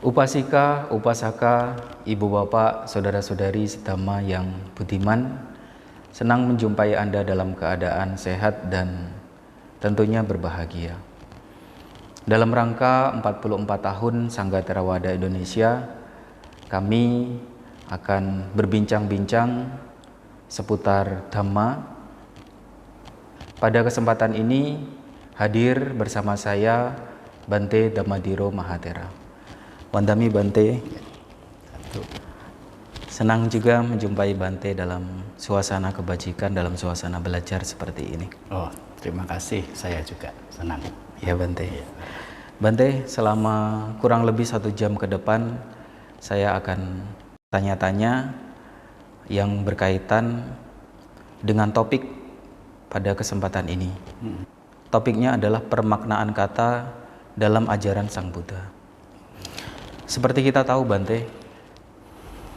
Upasika, upasaka, ibu bapak, saudara-saudari sedama yang budiman, senang menjumpai Anda dalam keadaan sehat dan tentunya berbahagia. Dalam rangka 44 tahun Sangga Theravada Indonesia, kami akan berbincang-bincang seputar Dhamma. Pada kesempatan ini hadir bersama saya Bante Dhammadhiro Mahathera. Wandami Bante, senang juga menjumpai Bante dalam suasana kebajikan, dalam suasana belajar seperti ini. Oh, terima kasih, saya juga senang. Ya Bante. Bante, selama kurang lebih 1 jam ke depan saya akan tanya-tanya yang berkaitan dengan topik pada kesempatan ini. Topiknya adalah permaknaan kata dalam ajaran Sang Buddha. Seperti kita tahu Bante,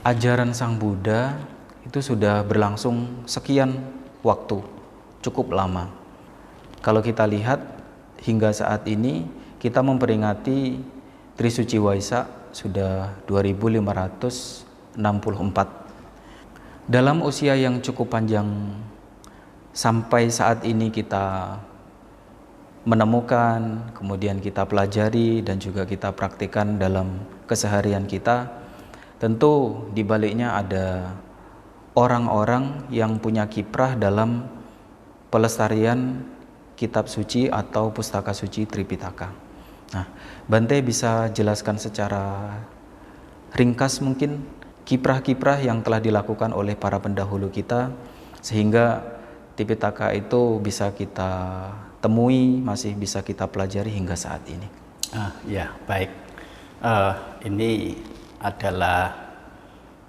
ajaran Sang Buddha itu sudah berlangsung sekian waktu, cukup lama. Kalau kita lihat hingga saat ini kita memperingati Trisuci Waisak sudah 2564. Dalam usia yang cukup panjang sampai saat ini kita menemukan, kemudian kita pelajari dan juga kita praktikkan dalam keseharian kita, tentu di baliknya ada orang-orang yang punya kiprah dalam pelestarian kitab suci atau pustaka suci Tripitaka. Nah, Bante bisa jelaskan secara ringkas mungkin kiprah-kiprah yang telah dilakukan oleh para pendahulu kita sehingga Tripitaka itu bisa kita temui, masih bisa kita pelajari hingga saat ini. Ya, baik. Ini adalah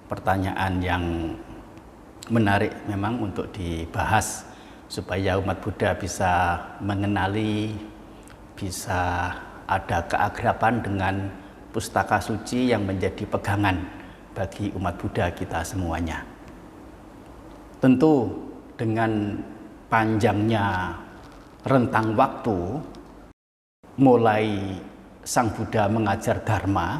pertanyaan yang menarik memang untuk dibahas supaya umat Buddha bisa mengenali, bisa ada keakraban dengan pustaka suci yang menjadi pegangan bagi umat Buddha kita semuanya. Tentu dengan panjangnya rentang waktu mulai Sang Buddha mengajar Dharma,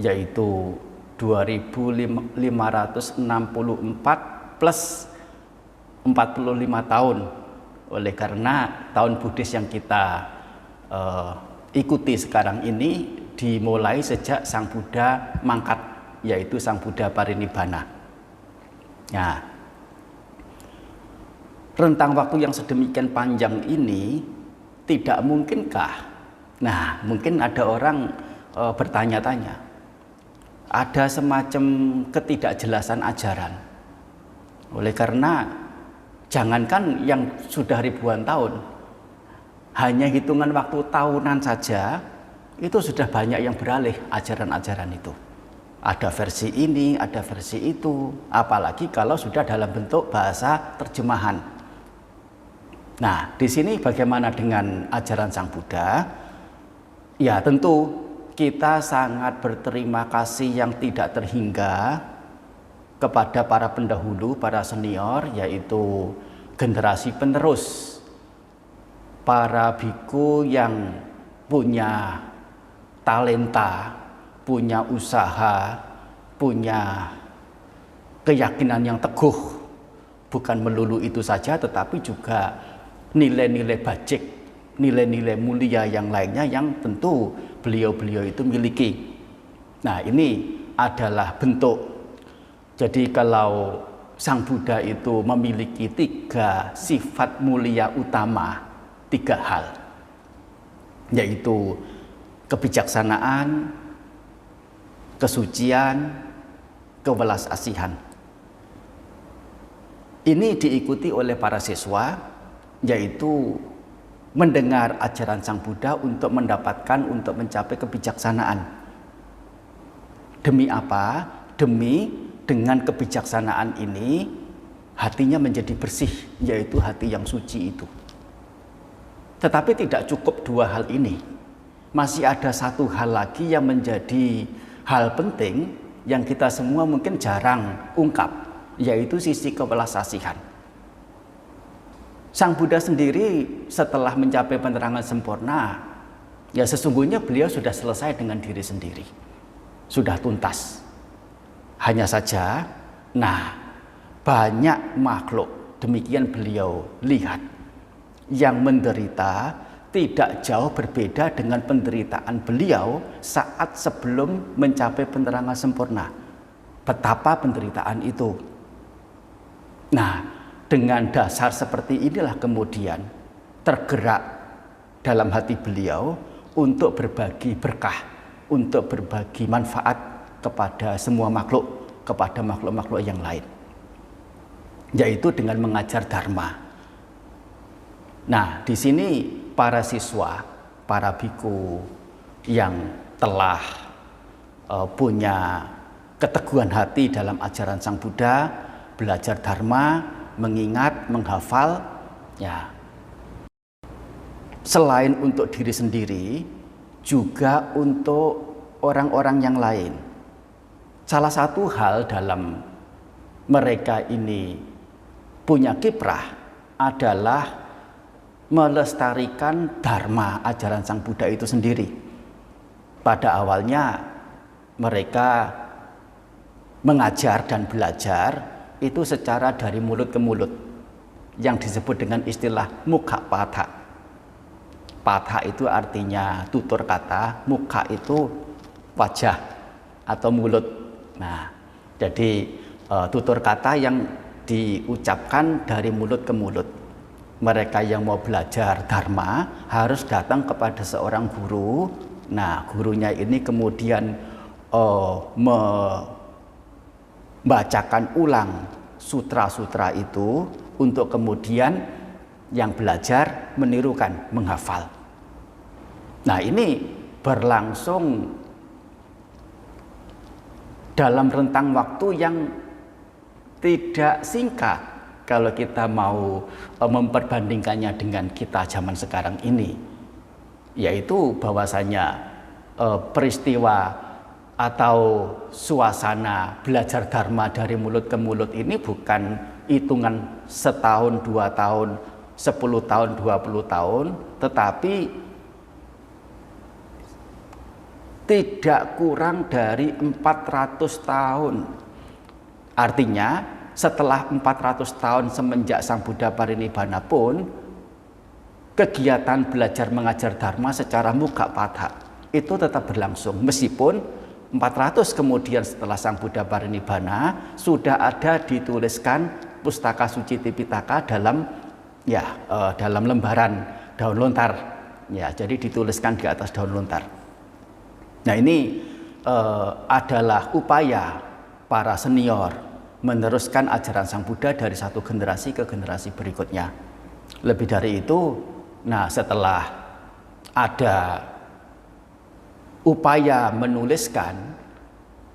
yaitu 2564 plus 45 tahun. Oleh karena tahun Buddhis yang kita ikuti sekarang ini dimulai sejak Sang Buddha mangkat, yaitu Sang Buddha Parinibbana. Nah, rentang waktu yang sedemikian panjang ini tidak mungkinkah? Nah, mungkin ada orang bertanya-tanya, ada semacam ketidakjelasan ajaran. Oleh karena jangankan yang sudah ribuan tahun, hanya hitungan waktu tahunan saja itu sudah banyak yang beralih ajaran-ajaran itu. Ada versi ini, ada versi itu, apalagi kalau sudah dalam bentuk bahasa terjemahan. Nah, di sini bagaimana dengan ajaran Sang Buddha? Ya, tentu kita sangat berterima kasih yang tidak terhingga kepada para pendahulu, para senior, yaitu generasi penerus, para biku yang punya talenta, punya usaha, punya keyakinan yang teguh. Bukan melulu itu saja, tetapi juga nilai-nilai bajik, nilai-nilai mulia yang lainnya yang tentu beliau-beliau itu miliki. Nah, ini adalah bentuk. Jadi kalau Sang Buddha itu memiliki 3 sifat mulia utama, 3 hal, yaitu kebijaksanaan, kesucian, kewelas asihan. Ini diikuti oleh para siswa, yaitu mendengar ajaran Sang Buddha untuk mendapatkan, untuk mencapai kebijaksanaan. Demi apa? Demi dengan kebijaksanaan ini hatinya menjadi bersih, yaitu hati yang suci itu. Tetapi tidak cukup 2 hal ini. Masih ada 1 hal lagi yang menjadi hal penting yang kita semua mungkin jarang ungkap, yaitu sisi kewelas asihan. Sang Buddha sendiri setelah mencapai penerangan sempurna, ya sesungguhnya beliau sudah selesai dengan diri sendiri. sudah tuntas. Hanya saja, nah banyak makhluk, demikian beliau lihat, yang menderita tidak jauh berbeda dengan penderitaan beliau saat sebelum mencapai penerangan sempurna. Betapa penderitaan itu. Nah, dengan dasar seperti inilah kemudian tergerak dalam hati beliau untuk berbagi berkah, untuk berbagi manfaat kepada semua makhluk, kepada makhluk-makhluk yang lain, yaitu dengan mengajar dharma. Nah, di sini para siswa, para biku yang telah punya keteguhan hati dalam ajaran Sang Buddha, belajar dharma, mengingat, menghafal, ya, selain untuk diri sendiri, juga untuk orang-orang yang lain. Salah satu hal dalam mereka ini punya kiprah adalah melestarikan dharma ajaran Sang Buddha itu sendiri. Pada awalnya mereka mengajar dan belajar itu secara dari mulut ke mulut, yang disebut dengan istilah mukha patha. Patha itu artinya tutur kata, mukha itu wajah atau mulut. Nah, jadi tutur kata yang diucapkan dari mulut ke mulut. Mereka yang mau belajar dharma harus datang kepada seorang guru. Nah, gurunya ini kemudian membacakan ulang sutra-sutra itu untuk kemudian yang belajar menirukan, menghafal. Nah, ini berlangsung dalam rentang waktu yang tidak singkat kalau kita mau memperbandingkannya dengan kita zaman sekarang ini, yaitu bahwasanya peristiwa atau suasana belajar dharma dari mulut ke mulut ini bukan hitungan setahun, 2 tahun, 10 tahun, 20 tahun, tetapi tidak kurang dari 400 tahun. Artinya setelah 400 tahun semenjak Sang Buddha parinibbana pun, kegiatan belajar mengajar dharma secara mukha patha itu tetap berlangsung, meskipun 400 kemudian setelah Sang Buddha parinibbana sudah ada dituliskan Pustaka Suci Tipitaka dalam dalam lembaran daun lontar, ya, jadi dituliskan di atas daun lontar. Nah, ini adalah upaya para senior meneruskan ajaran Sang Buddha dari satu generasi ke generasi berikutnya. Lebih dari itu, nah, setelah ada upaya menuliskan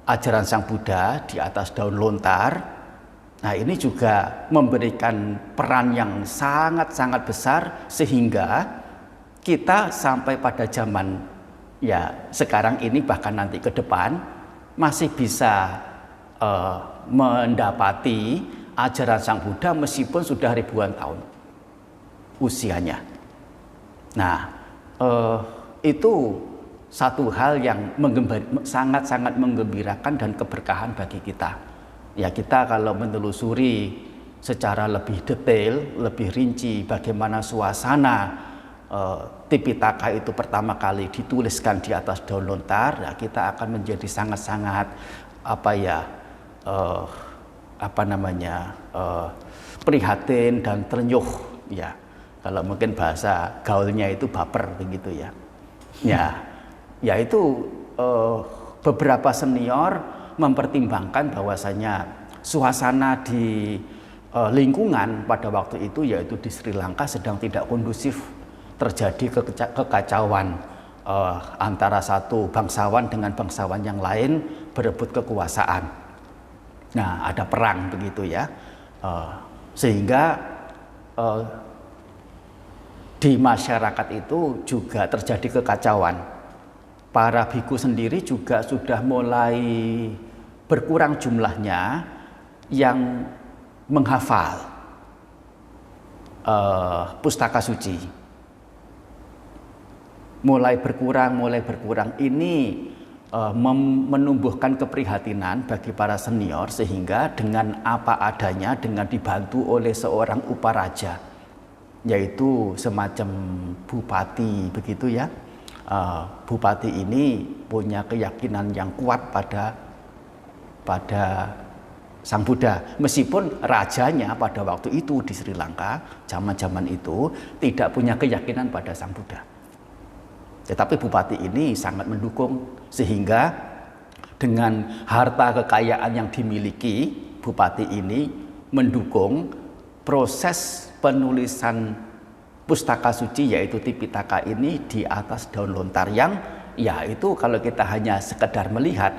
ajaran Sang Buddha di atas daun lontar, nah, ini juga memberikan peran yang sangat-sangat besar sehingga kita sampai pada zaman sekarang ini, bahkan nanti ke depan masih bisa mendapati ajaran Sang Buddha meskipun sudah ribuan tahun usianya. Nah, itu satu hal yang sangat-sangat menggembirakan dan keberkahan bagi kita. Ya, kita kalau menelusuri secara lebih detail, lebih rinci bagaimana suasana Tipitaka itu pertama kali dituliskan di atas daun lontar, ya, kita akan menjadi sangat-sangat prihatin dan terenyuh, ya. Kalau mungkin bahasa gaulnya itu baper begitu, ya. Ya itu beberapa senior mempertimbangkan bahwasanya suasana di lingkungan pada waktu itu, yaitu di Sri Lanka, sedang tidak kondusif, terjadi kekacauan antara satu bangsawan dengan bangsawan yang lain berebut kekuasaan. Nah, ada perang begitu, ya, sehingga di masyarakat itu juga terjadi kekacauan. Para biku sendiri juga sudah mulai berkurang jumlahnya yang menghafal pustaka suci. Mulai berkurang. Ini menumbuhkan keprihatinan bagi para senior, sehingga dengan apa adanya, dengan dibantu oleh seorang uparaja, yaitu semacam bupati begitu ya. Bupati ini punya keyakinan yang kuat pada Sang Buddha, meskipun rajanya pada waktu itu di Sri Lanka zaman-zaman itu tidak punya keyakinan pada Sang Buddha. Tetapi bupati ini sangat mendukung, sehingga dengan harta kekayaan yang dimiliki, bupati ini mendukung proses penulisan pustaka suci yaitu Tipitaka ini di atas daun lontar, yang ya itu kalau kita hanya sekedar melihat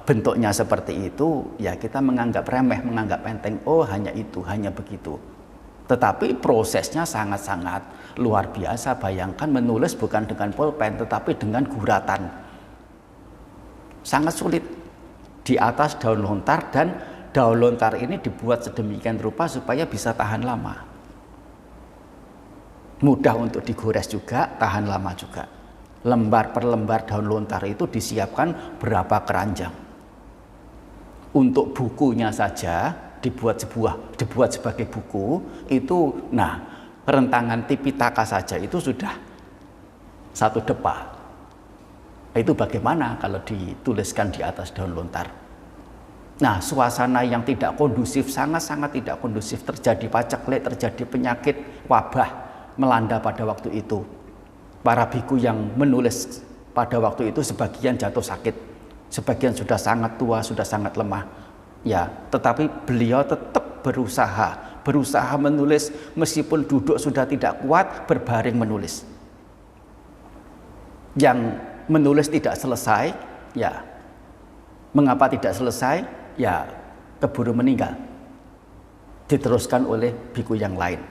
bentuknya seperti itu, ya kita menganggap remeh, menganggap enteng, oh hanya itu, hanya begitu. Tetapi prosesnya sangat-sangat luar biasa. Bayangkan menulis bukan dengan pulpen tetapi dengan guratan. Sangat sulit di atas daun lontar, dan daun lontar ini dibuat sedemikian rupa supaya bisa tahan lama. Mudah untuk digores juga, tahan lama juga. Lembar per lembar daun lontar itu disiapkan berapa keranjang. Untuk bukunya saja dibuat sebagai buku itu, nah rentangan Tipitaka saja itu sudah 1 depa. Itu bagaimana kalau dituliskan di atas daun lontar? Nah, suasana yang tidak kondusif, sangat-sangat tidak kondusif, terjadi paceklik, terjadi penyakit, wabah melanda pada waktu itu. Para biku yang menulis pada waktu itu sebagian jatuh sakit, sebagian sudah sangat tua, sudah sangat lemah. Ya, tetapi beliau tetap berusaha menulis, meskipun duduk sudah tidak kuat, berbaring menulis. Yang menulis tidak selesai, ya mengapa tidak selesai? Ya keburu meninggal, diteruskan oleh biku yang lain.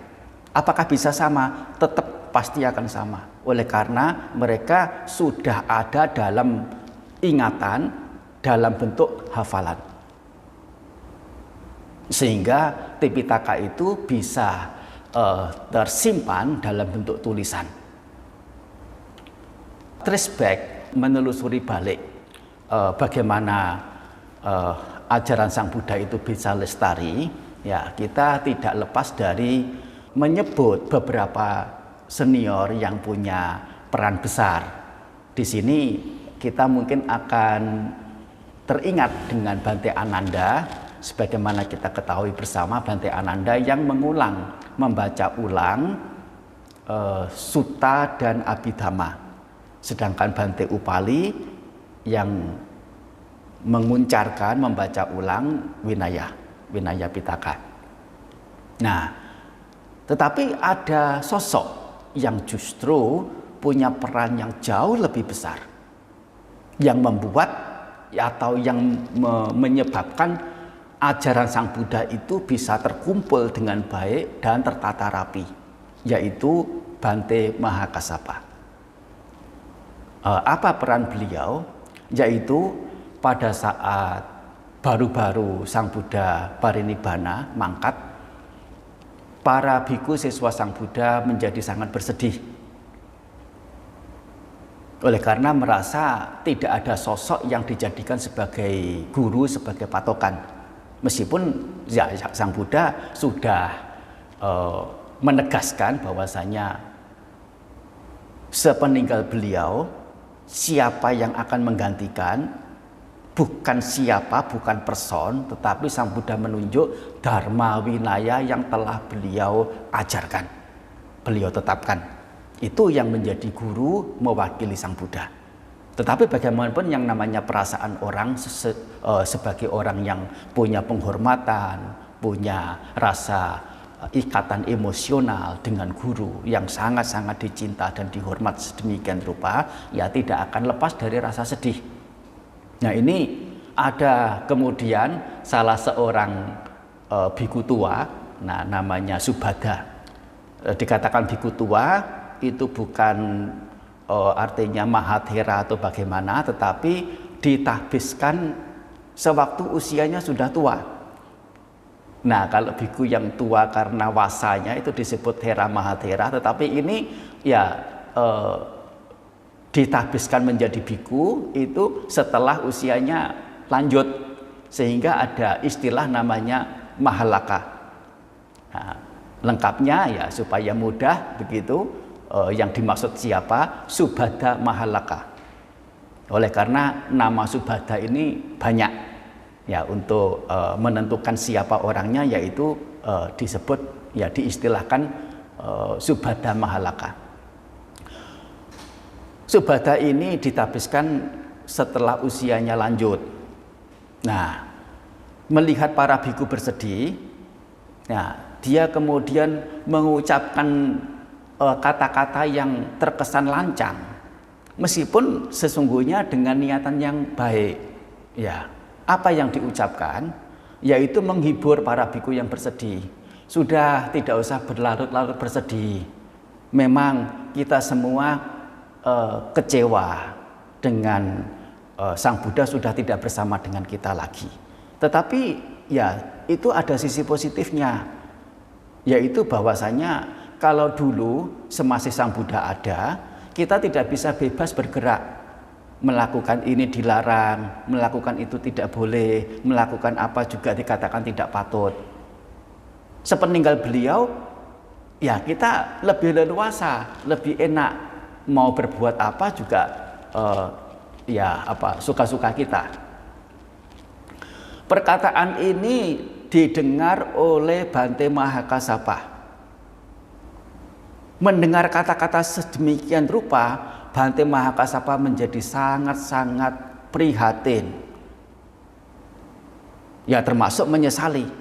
Apakah bisa sama? Tetap pasti akan sama. Oleh karena mereka sudah ada dalam ingatan, dalam bentuk hafalan. Sehingga Tipitaka itu bisa tersimpan dalam bentuk tulisan. Trace back, menelusuri balik bagaimana ajaran Sang Buddha itu bisa lestari, ya kita tidak lepas dari menyebut beberapa senior yang punya peran besar. Di sini kita mungkin akan teringat dengan Bhante Ananda. Sebagaimana kita ketahui bersama, Bhante Ananda yang membaca ulang Sutta dan Abhidhamma, sedangkan Bhante Upali yang menguncarkan, membaca ulang Vinaya Pitaka. Nah, tetapi ada sosok yang justru punya peran yang jauh lebih besar, yang membuat atau yang menyebabkan ajaran Sang Buddha itu bisa terkumpul dengan baik dan tertata rapi, yaitu Bhante Mahakassapa. Apa peran beliau? Yaitu pada saat baru-baru Sang Buddha parinibbana, mangkat, para biku siswa Sang Buddha menjadi sangat bersedih. Oleh karena merasa tidak ada sosok yang dijadikan sebagai guru, sebagai patokan. Meskipun ya, Sang Buddha sudah menegaskan bahwasanya sepeninggal beliau, siapa yang akan menggantikan bukan siapa, bukan person, tetapi Sang Buddha menunjuk Dharma Winaya yang telah beliau ajarkan, beliau tetapkan. Itu yang menjadi guru mewakili Sang Buddha. Tetapi bagaimanapun yang namanya perasaan orang sebagai orang yang punya penghormatan, punya rasa ikatan emosional dengan guru yang sangat-sangat dicinta dan dihormat sedemikian rupa, ya tidak akan lepas dari rasa sedih. Nah, ini ada kemudian salah seorang biku tua, nah namanya Subhada. Dikatakan biku tua itu bukan artinya Mahathera atau bagaimana, tetapi ditahbiskan sewaktu usianya sudah tua. Nah, kalau biku yang tua karena wasanya itu disebut Thera Mahathera, tetapi ini ya ditahbiskan menjadi biku itu setelah usianya lanjut, sehingga ada istilah namanya mahalaka. Nah, lengkapnya ya supaya mudah begitu, yang dimaksud siapa? Subhada mahalaka. Oleh karena nama Subhada ini banyak ya, untuk menentukan siapa orangnya, yaitu disebut ya, diistilahkan Subhada mahalaka. Subhada ini ditahbiskan setelah usianya lanjut. Nah, melihat para biku bersedih, nah, dia kemudian mengucapkan kata-kata yang terkesan lancang, meskipun sesungguhnya dengan niatan yang baik. Ya, apa yang diucapkan? Yaitu menghibur para biku yang bersedih. Sudah, tidak usah berlarut-larut bersedih. Memang kita semua kecewa dengan Sang Buddha sudah tidak bersama dengan kita lagi. Tetapi ya, itu ada sisi positifnya, yaitu bahwasanya kalau dulu semasa Sang Buddha ada, kita tidak bisa bebas bergerak. Melakukan ini dilarang, melakukan itu tidak boleh, melakukan apa juga dikatakan tidak patut. Sepeninggal beliau, ya kita lebih leluasa, lebih enak. Mau berbuat apa juga ya apa suka-suka kita. Perkataan ini didengar oleh Bante Mahakassapa. Mendengar kata-kata sedemikian rupa, Bante Mahakassapa menjadi sangat-sangat prihatin. Ya, termasuk menyesali.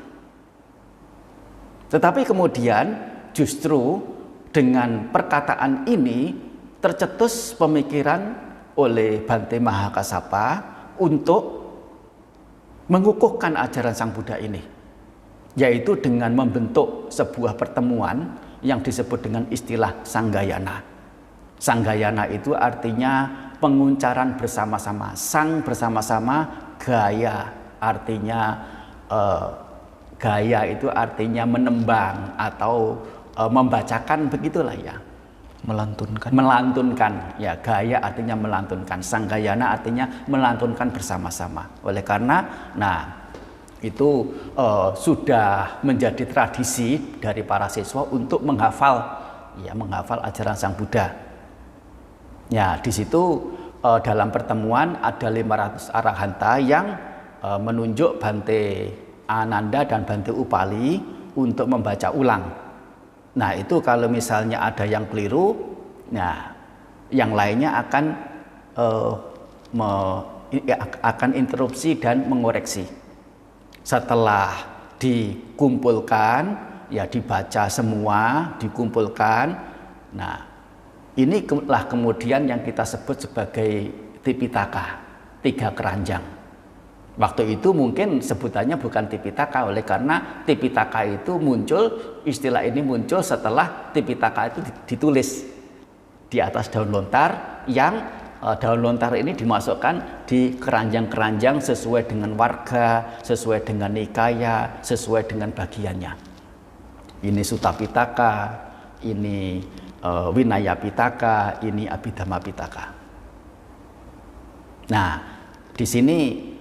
Tetapi kemudian justru dengan perkataan ini tercetus pemikiran oleh Bante Mahakassapa untuk mengukuhkan ajaran Sang Buddha ini, yaitu dengan membentuk sebuah pertemuan yang disebut dengan istilah Sanggayana. Sanggayana itu artinya penguncaran bersama-sama. Sang bersama-sama, gaya artinya gaya itu artinya menembang atau membacakan, begitulah ya. Melantunkan ya, gaya artinya melantunkan, sanggayana artinya melantunkan bersama-sama. Oleh karena itu sudah menjadi tradisi dari para siswa untuk menghafal ajaran Sang Buddha. Ya, di situ dalam pertemuan ada 500 arahanta yang menunjuk Bante Ananda dan Bante Upali untuk membaca ulang. Nah, itu kalau misalnya ada yang keliru, nah yang lainnya akan interupsi dan mengoreksi. Setelah dikumpulkan, ya dibaca semua, dikumpulkan. Nah, inilah kemudian yang kita sebut sebagai Tipitaka, 3 keranjang. Waktu itu mungkin sebutannya bukan Tipitaka, oleh karena Tipitaka itu muncul, istilah ini muncul setelah Tipitaka itu ditulis di atas daun lontar, yang daun lontar ini dimasukkan di keranjang-keranjang sesuai dengan warga, sesuai dengan nikaya, sesuai dengan bagiannya. Ini Sutta Pitaka, ini Winaya Pitaka, ini Abhidhamma Pitaka. Nah, di sini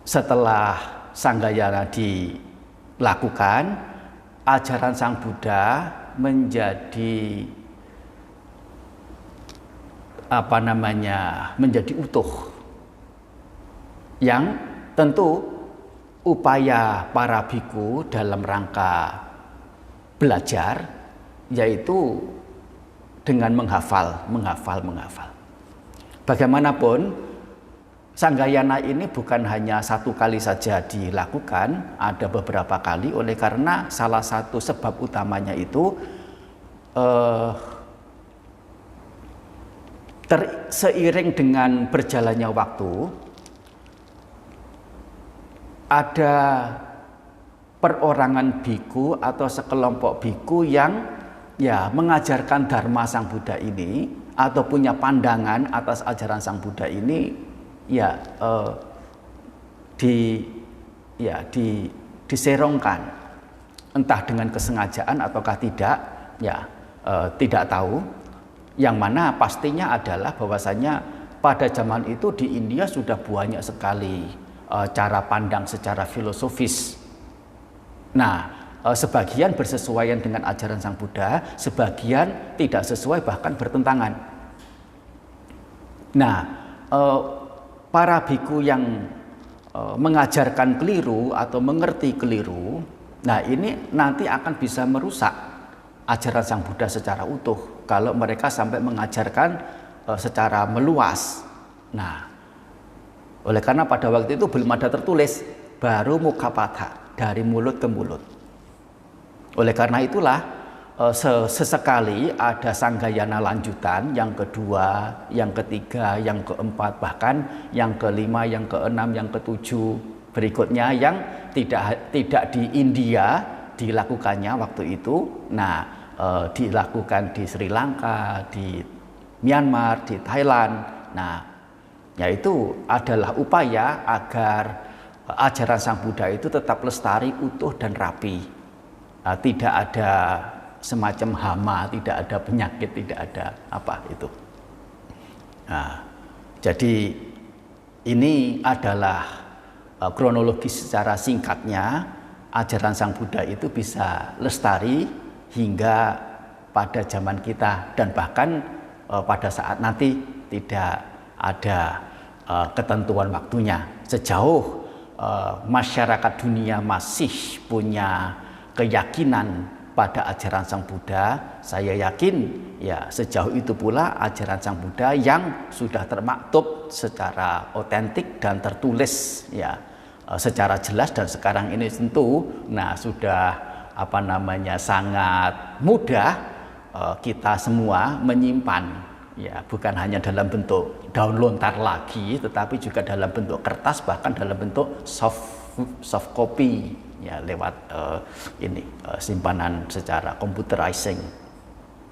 setelah Sanggayana dilakukan, ajaran Sang Buddha menjadi menjadi utuh, yang tentu upaya para biku dalam rangka belajar yaitu dengan menghafal. Bagaimanapun Sanggayana ini bukan hanya 1 kali saja dilakukan, ada beberapa kali. Oleh karena salah satu sebab utamanya itu seiring dengan berjalannya waktu, ada perorangan biku atau sekelompok biku yang mengajarkan Dharma Sang Buddha ini atau punya pandangan atas ajaran Sang Buddha ini, diserongkan, entah dengan kesengajaan ataukah tidak, tidak tahu. Yang mana pastinya adalah bahwasanya pada zaman itu di India sudah banyak sekali cara pandang secara filosofis. Nah, sebagian bersesuaian dengan ajaran Sang Buddha, sebagian tidak sesuai bahkan bertentangan. Nah, para biku yang mengajarkan keliru atau mengerti keliru, nah ini nanti akan bisa merusak ajaran Sang Buddha secara utuh kalau mereka sampai mengajarkan secara meluas. Nah, oleh karena pada waktu itu belum ada tertulis, baru mukapatha, dari mulut ke mulut. Oleh karena itulah sesekali ada sanggayana lanjutan, yang kedua, yang ketiga, yang keempat, bahkan yang kelima, yang keenam, yang ketujuh berikutnya yang tidak di India dilakukannya waktu itu. Nah, dilakukan di Sri Lanka, di Myanmar, di Thailand. Nah, yaitu adalah upaya agar ajaran Sang Buddha itu tetap lestari, utuh dan rapi. Tidak ada semacam hama, tidak ada penyakit, tidak ada apa itu. Nah, jadi ini adalah kronologis secara singkatnya ajaran Sang Buddha itu bisa lestari hingga pada zaman kita, dan bahkan pada saat nanti tidak ada ketentuan waktunya. Sejauh masyarakat dunia masih punya keyakinan pada ajaran Sang Buddha, saya yakin ya sejauh itu pula ajaran Sang Buddha yang sudah termaktub secara otentik dan tertulis ya secara jelas, dan sekarang ini tentu sudah sangat mudah kita semua menyimpan, ya bukan hanya dalam bentuk daun lontar lagi, tetapi juga dalam bentuk kertas, bahkan dalam bentuk soft copy ya lewat simpanan secara computerizing.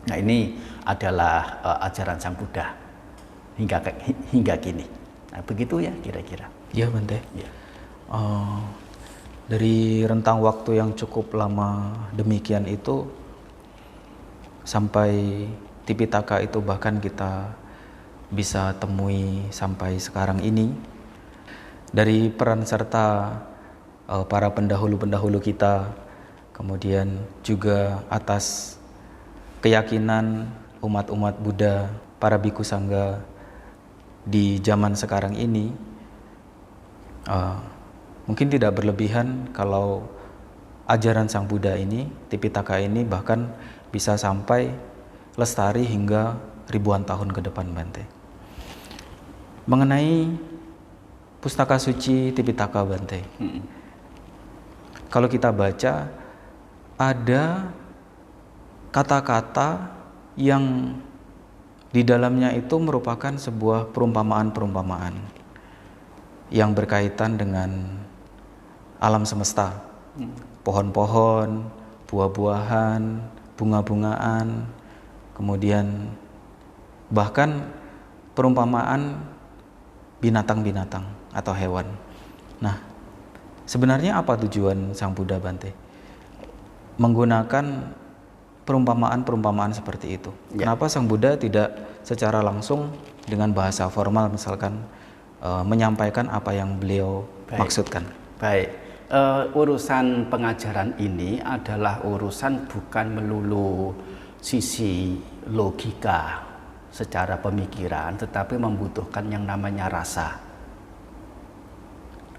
Nah, ini adalah ajaran Sang Buddha hingga kini. Nah, begitu ya kira-kira. Ya, Bante. Ya. Dari rentang waktu yang cukup lama demikian itu sampai Tipitaka itu bahkan kita bisa temui sampai sekarang ini, dari peran serta para pendahulu-pendahulu kita, kemudian juga atas keyakinan umat-umat Buddha, para biku sangga di zaman sekarang ini, mungkin tidak berlebihan kalau ajaran Sang Buddha ini, Tipitaka ini bahkan bisa sampai lestari hingga ribuan tahun ke depan, Bante. Mengenai pustaka suci Tipitaka, Bante, kalau kita baca ada kata-kata yang di dalamnya itu merupakan sebuah perumpamaan-perumpamaan yang berkaitan dengan alam semesta, pohon-pohon, buah-buahan, bunga-bungaan, kemudian bahkan perumpamaan binatang-binatang atau hewan. Nah, sebenarnya apa tujuan Sang Buddha, Bante, menggunakan perumpamaan-perumpamaan seperti itu? Ya. Kenapa Sang Buddha tidak secara langsung dengan bahasa formal misalkan menyampaikan apa yang beliau maksudkan? Baik, urusan pengajaran ini adalah urusan bukan melulu sisi logika secara pemikiran, tetapi membutuhkan yang namanya rasa.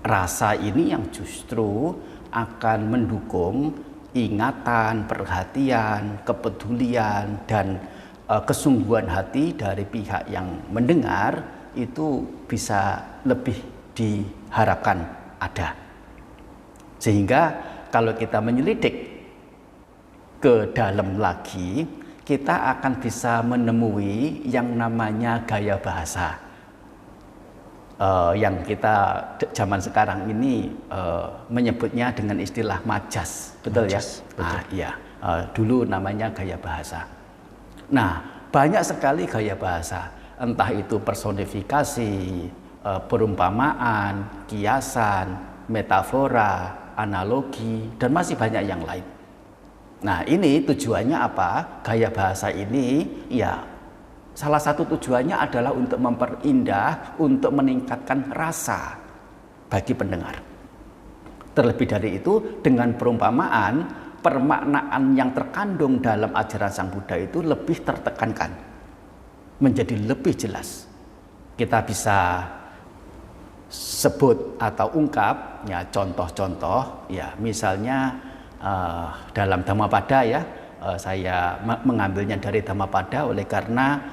Rasa ini yang justru akan mendukung ingatan, perhatian, kepedulian, dan kesungguhan hati dari pihak yang mendengar itu bisa lebih diharapkan ada. Sehingga kalau kita menyelidik ke dalam lagi, kita akan bisa menemui yang namanya gaya bahasa. Yang kita zaman sekarang ini menyebutnya dengan istilah majas, betul majas, ya? Betul. Iya, dulu namanya gaya bahasa. Nah, banyak sekali gaya bahasa, entah itu personifikasi, perumpamaan, kiasan, metafora, analogi, dan masih banyak yang lain. Nah, ini tujuannya apa? Gaya bahasa ini ya Salah satu tujuannya adalah untuk memperindah, untuk meningkatkan rasa bagi pendengar. Terlebih dari itu, dengan perumpamaan, permaknaan yang terkandung dalam ajaran Sang Buddha itu lebih tertekankan, menjadi lebih jelas. Kita bisa sebut atau ungkap ya contoh-contoh, ya misalnya dalam Dhammapada ya, saya mengambilnya dari Dhammapada oleh karena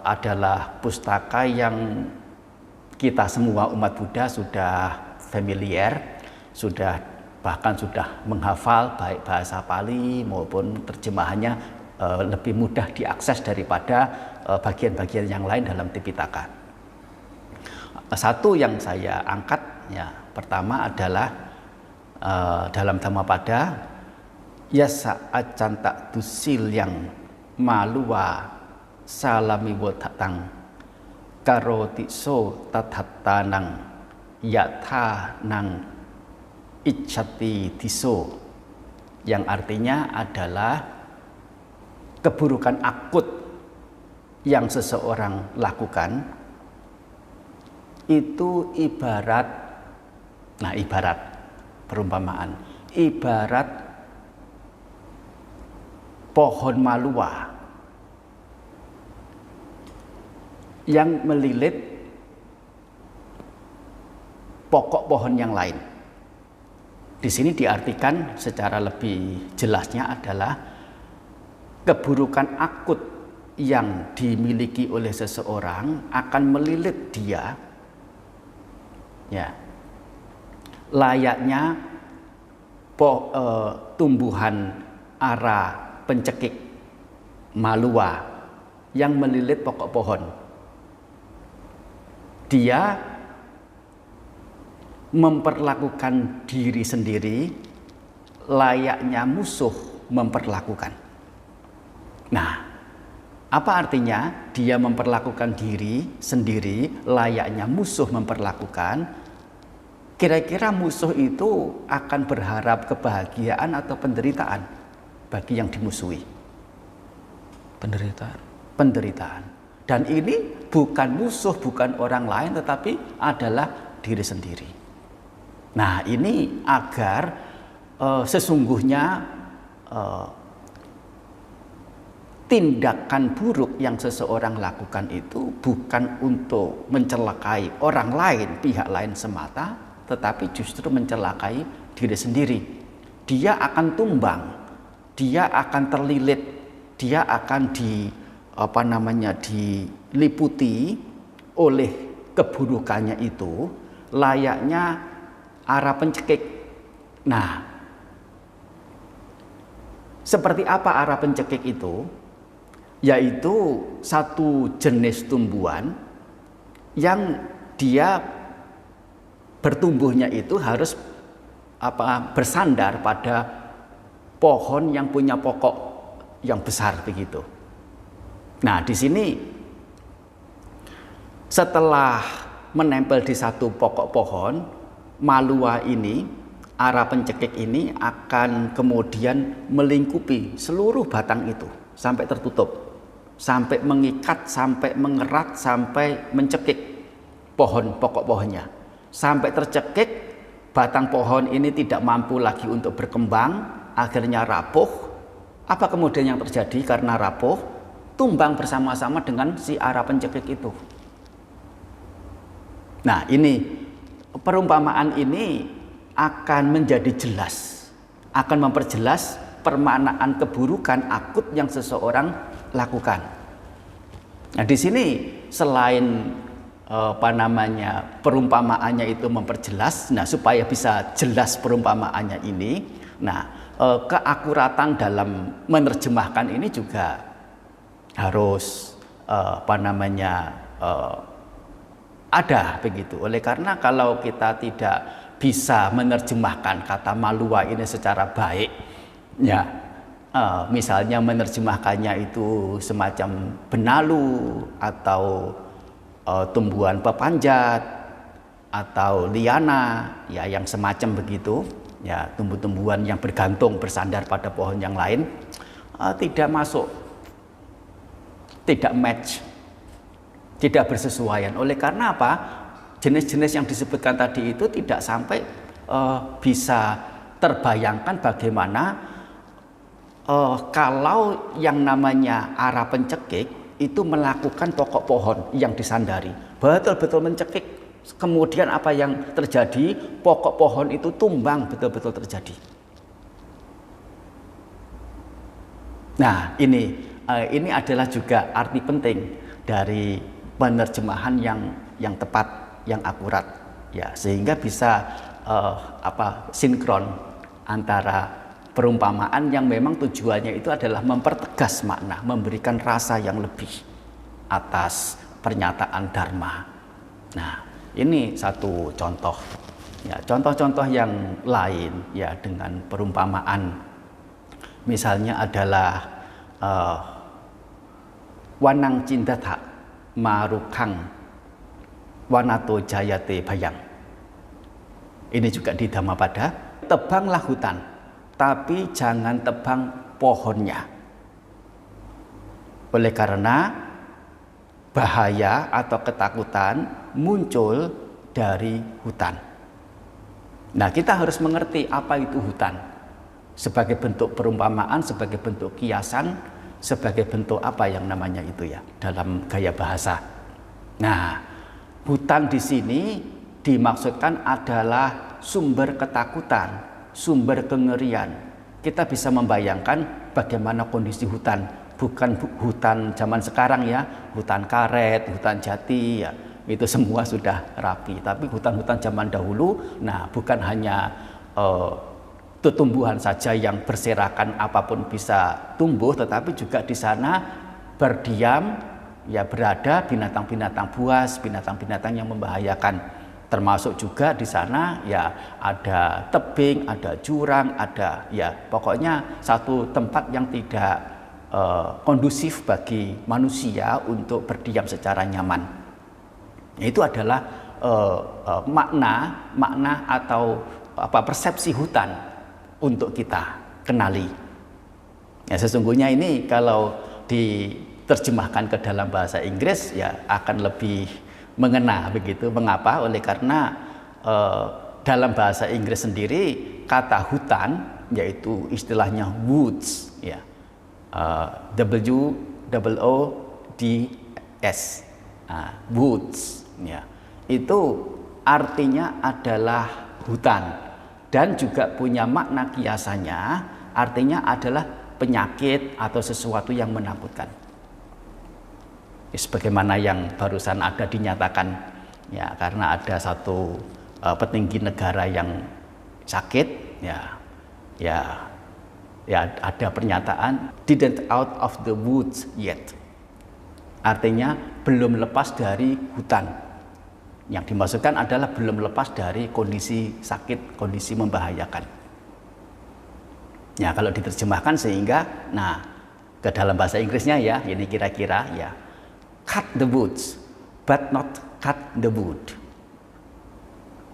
adalah pustaka yang kita semua umat Buddha sudah familiar, bahkan sudah menghafal baik bahasa Pali maupun terjemahannya lebih mudah diakses daripada bagian-bagian yang lain dalam Tipitaka. Satu yang saya angkat ya pertama adalah dalam Dhammapada yasa acanta dusil yang maluwa salami wotatang karoti so tathatanang yatha nang ichati diso, yang artinya adalah keburukan akut yang seseorang lakukan itu ibarat perumpamaan, ibarat pohon malua yang melilit pokok pohon yang lain. Di sini diartikan secara lebih jelasnya adalah keburukan akut yang dimiliki oleh seseorang akan melilit dia, ya, layaknya tumbuhan ara pencekik malua yang melilit pokok pohon. Dia memperlakukan diri sendiri layaknya musuh memperlakukan. Nah, apa artinya dia memperlakukan diri sendiri layaknya musuh memperlakukan? Kira-kira musuh itu akan berharap kebahagiaan atau penderitaan bagi yang dimusuhi? Penderitaan. Dan ini bukan musuh, bukan orang lain, tetapi adalah diri sendiri. Nah, ini agar sesungguhnya tindakan buruk yang seseorang lakukan itu bukan untuk mencelakai orang lain, pihak lain semata, tetapi justru mencelakai diri sendiri. Dia akan tumbang, dia akan terlilit, dia akan diliputi oleh keburukannya itu layaknya ara pencekik. Nah, seperti apa ara pencekik itu? Yaitu satu jenis tumbuhan yang dia bertumbuhnya itu harus bersandar pada pohon yang punya pokok yang besar begitu. Nah, di sini setelah menempel di satu pokok pohon, malua ini, ara pencekik ini akan kemudian melingkupi seluruh batang itu sampai tertutup, sampai mengikat, sampai mengerat, sampai mencekik pokok pohonnya, sampai tercekik. Batang pohon ini tidak mampu lagi untuk berkembang, akhirnya rapuh. Apa kemudian yang terjadi karena rapuh? Tumbang bersama-sama dengan si ara pencekik itu. Nah, ini perumpamaan ini akan menjadi jelas, akan memperjelas permaknaan keburukan akut yang seseorang lakukan. Nah, di sini selain perumpamaannya itu memperjelas, nah supaya bisa jelas perumpamaannya ini, nah keakuratan dalam menerjemahkan ini juga harus ada begitu. Oleh karena kalau kita tidak bisa menerjemahkan kata malua ini secara baik, ya misalnya menerjemahkannya itu semacam benalu atau tumbuhan pepanjat atau liana, ya yang semacam begitu, ya tumbuh-tumbuhan yang bergantung bersandar pada pohon yang lain, tidak masuk tidak match, tidak bersesuaian. Oleh karena apa? Jenis-jenis yang disebutkan tadi itu tidak sampai bisa terbayangkan bagaimana kalau yang namanya ara pencekik itu melakukan pokok pohon yang disandari, betul-betul mencekik. Kemudian apa yang terjadi? Pokok pohon itu tumbang, betul-betul terjadi. Nah, ini adalah juga arti penting dari penerjemahan yang tepat, yang akurat, ya, sehingga bisa sinkron antara perumpamaan yang memang tujuannya itu adalah mempertegas makna, memberikan rasa yang lebih atas pernyataan dharma. Nah, ini satu contoh. Ya, contoh-contoh yang lain ya dengan perumpamaan, misalnya adalah wanang cindata marukang wanato jayate bayang. Ini juga di Dhammapada. Tebanglah hutan, tapi jangan tebang pohonnya. Oleh karena bahaya atau ketakutan muncul dari hutan. Nah, kita harus mengerti apa itu hutan. Sebagai bentuk perumpamaan, sebagai bentuk kiasan, sebagai bentuk apa yang namanya itu ya dalam gaya bahasa. Nah, hutan di sini dimaksudkan adalah sumber ketakutan, sumber kengerian. Kita bisa membayangkan bagaimana kondisi hutan, bukan hutan zaman sekarang ya, hutan karet, hutan jati ya, itu semua sudah rapi. Tapi hutan-hutan zaman dahulu, nah bukan hanya tumbuhan saja yang berserakan apapun bisa tumbuh, tetapi juga di sana berdiam, ya berada binatang-binatang buas, binatang-binatang yang membahayakan. Termasuk juga di sana ya ada tebing, ada jurang, ada ya pokoknya satu tempat yang tidak kondusif bagi manusia untuk berdiam secara nyaman. Itu adalah makna atau persepsi hutan untuk kita kenali. Ya, sesungguhnya ini kalau diterjemahkan ke dalam bahasa Inggris ya akan lebih mengena begitu. Mengapa? Oleh karena dalam bahasa Inggris sendiri kata hutan yaitu istilahnya woods ya, W-O-O-D-S, woods ya, itu artinya adalah hutan dan juga punya makna kiasannya, artinya adalah penyakit atau sesuatu yang menakutkan. Sebagaimana yang barusan ada dinyatakan ya, karena ada satu petinggi negara yang sakit ya ada pernyataan didn't out of the woods yet, artinya belum lepas dari hutan. Yang dimaksudkan adalah belum lepas dari kondisi sakit, kondisi membahayakan. Ya, kalau diterjemahkan sehingga ke dalam bahasa Inggrisnya ya ini kira-kira ya, cut the woods, but not cut the wood.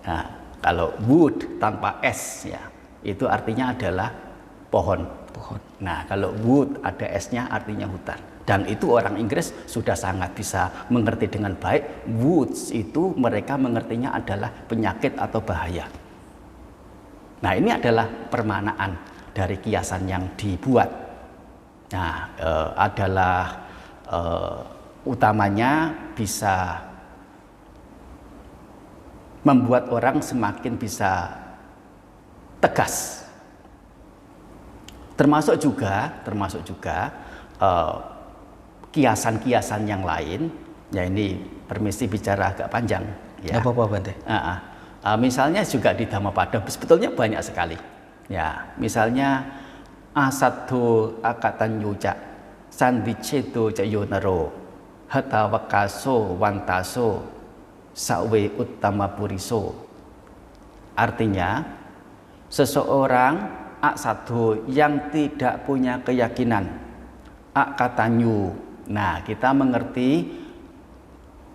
Nah, kalau wood tanpa S ya, itu artinya adalah pohon. Nah, kalau wood ada S-nya artinya hutan. Dan itu orang Inggris sudah sangat bisa mengerti dengan baik. Woods itu mereka mengertinya adalah penyakit atau bahaya. Nah, ini adalah permanaan dari kiasan yang dibuat. Nah, adalah utamanya bisa membuat orang semakin bisa tegas. Termasuk juga kiasan-kiasan yang lain. Ya, ini permisi bicara agak panjang. Ya. Gak apa-apa, Bante. Misalnya juga di Dhammapada sebetulnya banyak sekali. Ya, misalnya asaddo akatanyuca sandicedo jayonaro hatawakaso wantaso sawe uttama puriso. Artinya seseorang asaddo yang tidak punya keyakinan, akatanyu. Nah, kita mengerti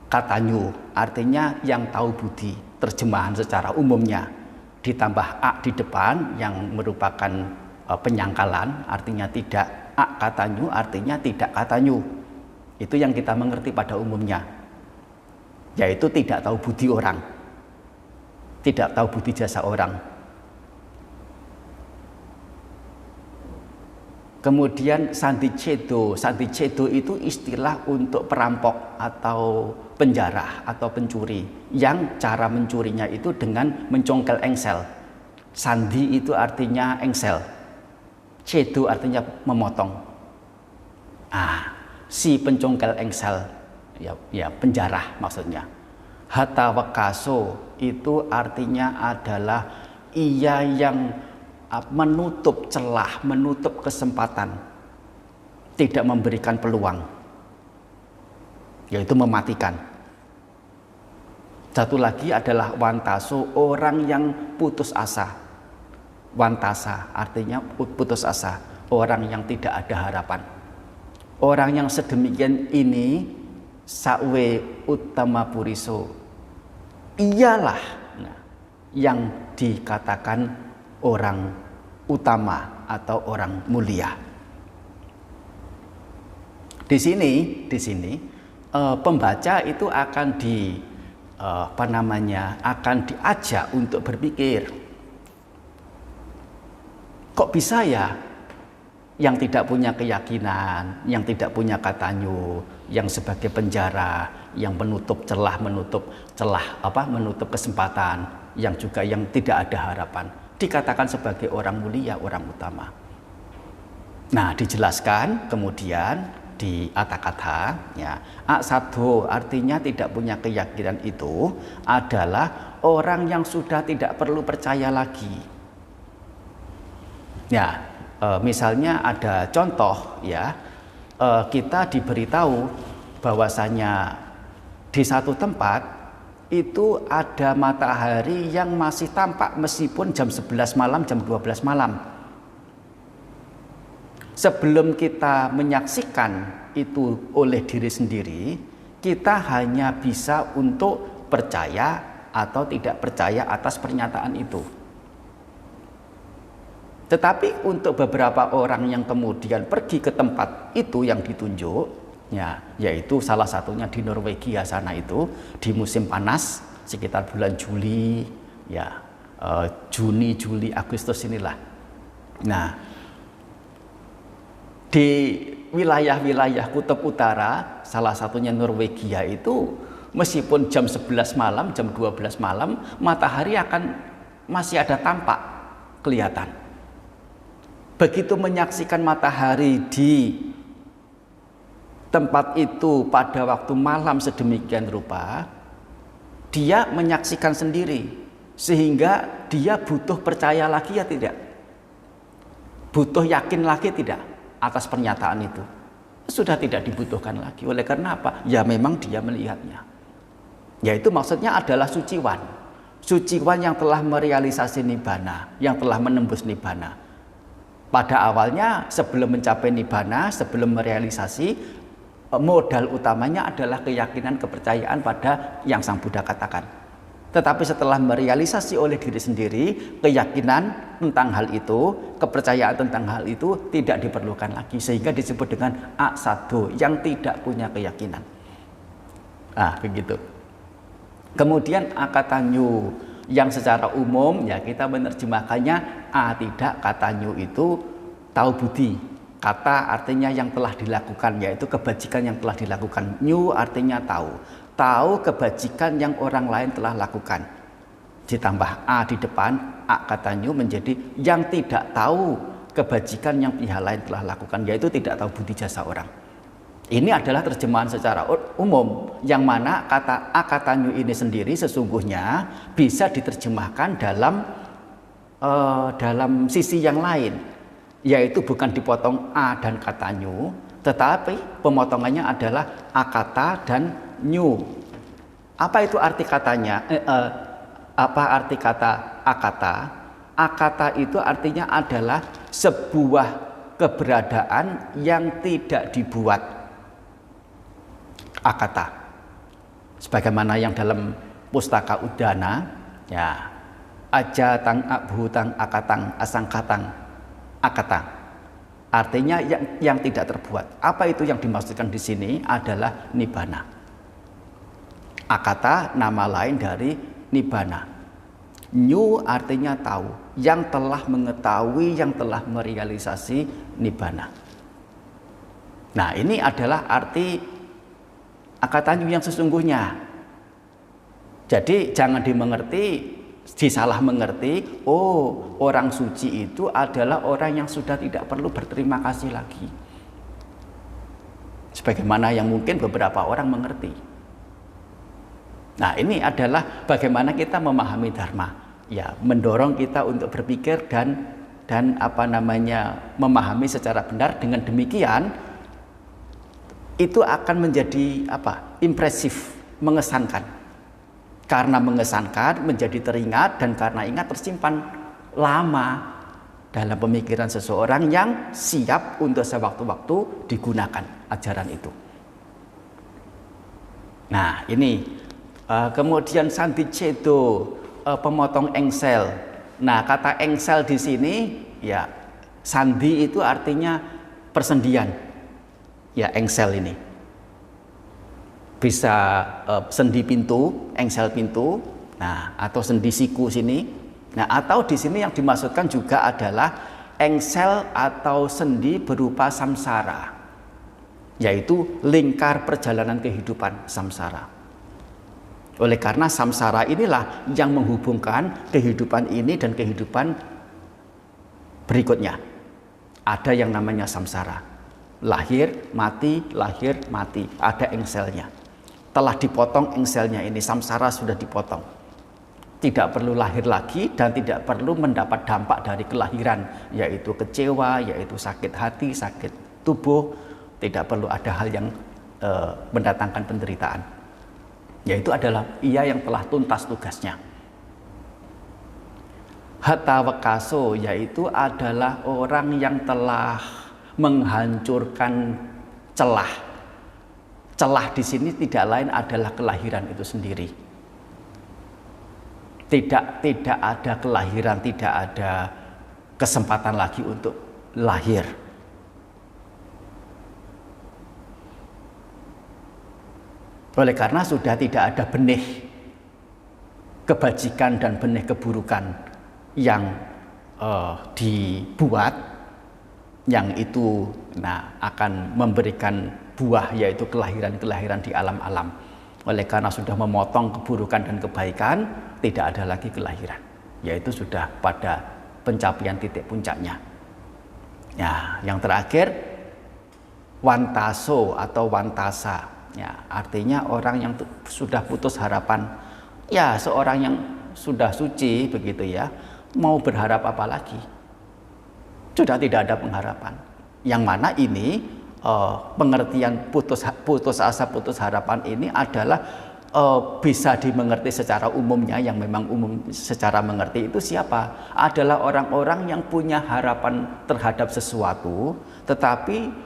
katanyu artinya yang tahu budi, terjemahan secara umumnya ditambah a di depan yang merupakan penyangkalan, artinya tidak. A katanyu artinya tidak katanyu. Itu yang kita mengerti pada umumnya, yaitu tidak tahu budi orang, tidak tahu budi jasa orang. Kemudian sandicedo itu istilah untuk perampok atau penjara atau pencuri yang cara mencurinya itu dengan mencongkel engsel. Sandi itu artinya engsel, cedo artinya memotong. Si pencongkel engsel ya penjara maksudnya. Hatta wakaso itu artinya adalah ia yang menutup celah, menutup kesempatan, tidak memberikan peluang, yaitu mematikan. Satu lagi adalah wantaso, orang yang putus asa. Wantasa artinya putus asa, orang yang tidak ada harapan. Orang yang sedemikian ini sawe utama puriso, ialah yang dikatakan orang utama atau orang mulia. Di sini pembaca itu akan akan diajak untuk berpikir, kok bisa ya yang tidak punya keyakinan, yang tidak punya katanyu, yang sebagai penjara, yang menutup kesempatan, yang juga yang tidak ada harapan, dikatakan sebagai orang mulia, orang utama. Nah, dijelaskan kemudian di kata-kata ya, aksado artinya tidak punya keyakinan itu adalah orang yang sudah tidak perlu percaya lagi. Ya, misalnya ada contoh ya, kita diberitahu bahwasanya di satu tempat itu ada matahari yang masih tampak meskipun jam 11 malam, jam 12 malam. Sebelum kita menyaksikan itu oleh diri sendiri, kita hanya bisa untuk percaya atau tidak percaya atas pernyataan itu. Tetapi untuk beberapa orang yang kemudian pergi ke tempat itu yang ditunjuk, ya, yaitu salah satunya di Norwegia sana itu di musim panas sekitar bulan Juli, ya Juni, Juli, Agustus inilah. Nah, di wilayah-wilayah kutub utara, salah satunya Norwegia itu meskipun jam 11 malam, jam 12 malam, matahari akan masih ada tampak kelihatan. Begitu menyaksikan matahari di tempat itu pada waktu malam sedemikian rupa, dia menyaksikan sendiri, sehingga dia butuh percaya lagi ya tidak? Butuh yakin lagi tidak atas pernyataan itu? Sudah tidak dibutuhkan lagi. Oleh karena apa? Ya memang dia melihatnya. Yaitu maksudnya adalah suciwan. Suciwan yang telah merealisasi nibbana, yang telah menembus nibbana. Pada awalnya sebelum mencapai nibbana, sebelum merealisasi, modal utamanya adalah keyakinan, kepercayaan pada yang Sang Buddha katakan. Tetapi setelah merealisasi oleh diri sendiri, keyakinan tentang hal itu, kepercayaan tentang hal itu tidak diperlukan lagi, sehingga disebut dengan aksado, yang tidak punya keyakinan. Begitu. Kemudian akatanyu, yang secara umum ya kita menerjemahkannya tidak, katanyu itu tahu budi. Kata artinya yang telah dilakukan, yaitu kebajikan yang telah dilakukan. Nyu artinya tahu. Tahu kebajikan yang orang lain telah lakukan. Ditambah a di depan, katanyu menjadi yang tidak tahu kebajikan yang pihak lain telah lakukan, yaitu tidak tahu budi jasa orang. Ini adalah terjemahan secara umum, yang mana kata akatanyu ini sendiri sesungguhnya bisa diterjemahkan dalam sisi yang lain, yaitu bukan dipotong a dan katanyu, tetapi pemotongannya adalah akata dan nyu. Apa itu arti katanya? Apa arti kata akata? Akata itu artinya adalah sebuah keberadaan yang tidak dibuat. Akata, sebagaimana yang dalam pustaka Udana, ya, aja tang abhutang akatang asangkatang akata. Artinya yang tidak terbuat. Apa itu yang dimaksudkan di sini adalah nibbana. Akata nama lain dari nibbana. Nyu artinya tahu, yang telah mengetahui, yang telah merealisasi nibbana. Nah, ini adalah arti akata nyu yang sesungguhnya. Jadi jangan disalah mengerti, oh orang suci itu adalah orang yang sudah tidak perlu berterima kasih lagi. Sebagaimana yang mungkin beberapa orang mengerti. Nah, ini adalah bagaimana kita memahami dharma. Ya, mendorong kita untuk berpikir dan memahami secara benar. Dengan demikian itu akan menjadi impresif, mengesankan. Karena mengesankan menjadi teringat, dan karena ingat tersimpan lama dalam pemikiran seseorang yang siap untuk sewaktu-waktu digunakan ajaran itu. Nah, ini kemudian sandicedo, pemotong engsel. Nah, kata engsel di sini ya, sandi itu artinya persendian. Ya, engsel ini bisa sendi pintu, engsel pintu. Nah, atau sendi siku sini. Nah, atau di sini yang dimaksudkan juga adalah engsel atau sendi berupa samsara, yaitu lingkar perjalanan kehidupan samsara. Oleh karena samsara inilah yang menghubungkan kehidupan ini dan kehidupan berikutnya. Ada yang namanya samsara. Lahir, mati, ada engselnya. Telah dipotong engselnya ini, samsara sudah dipotong. Tidak perlu lahir lagi dan tidak perlu mendapat dampak dari kelahiran, yaitu kecewa, yaitu sakit hati, sakit tubuh. Tidak perlu ada hal yang mendatangkan penderitaan. Yaitu adalah ia yang telah tuntas tugasnya. Hatawakaso, yaitu adalah orang yang telah menghancurkan celah. Celah di sini tidak lain adalah kelahiran itu sendiri. Tidak ada kelahiran, tidak ada kesempatan lagi untuk lahir. Oleh karena sudah tidak ada benih kebajikan dan benih keburukan yang dibuat, yang itu akan memberikan buah, yaitu kelahiran-kelahiran di alam-alam. Oleh karena sudah memotong keburukan dan kebaikan, tidak ada lagi kelahiran, yaitu sudah pada pencapaian titik puncaknya. Ya, yang terakhir wantaso atau wantasa. Ya, artinya orang yang sudah putus harapan. Ya, seorang yang sudah suci begitu ya, mau berharap apa lagi? Sudah tidak ada pengharapan. Yang mana ini pengertian putus asa, putus harapan ini adalah bisa dimengerti secara umumnya. Yang memang umum secara mengerti itu siapa? Adalah orang-orang yang punya harapan terhadap sesuatu, tetapi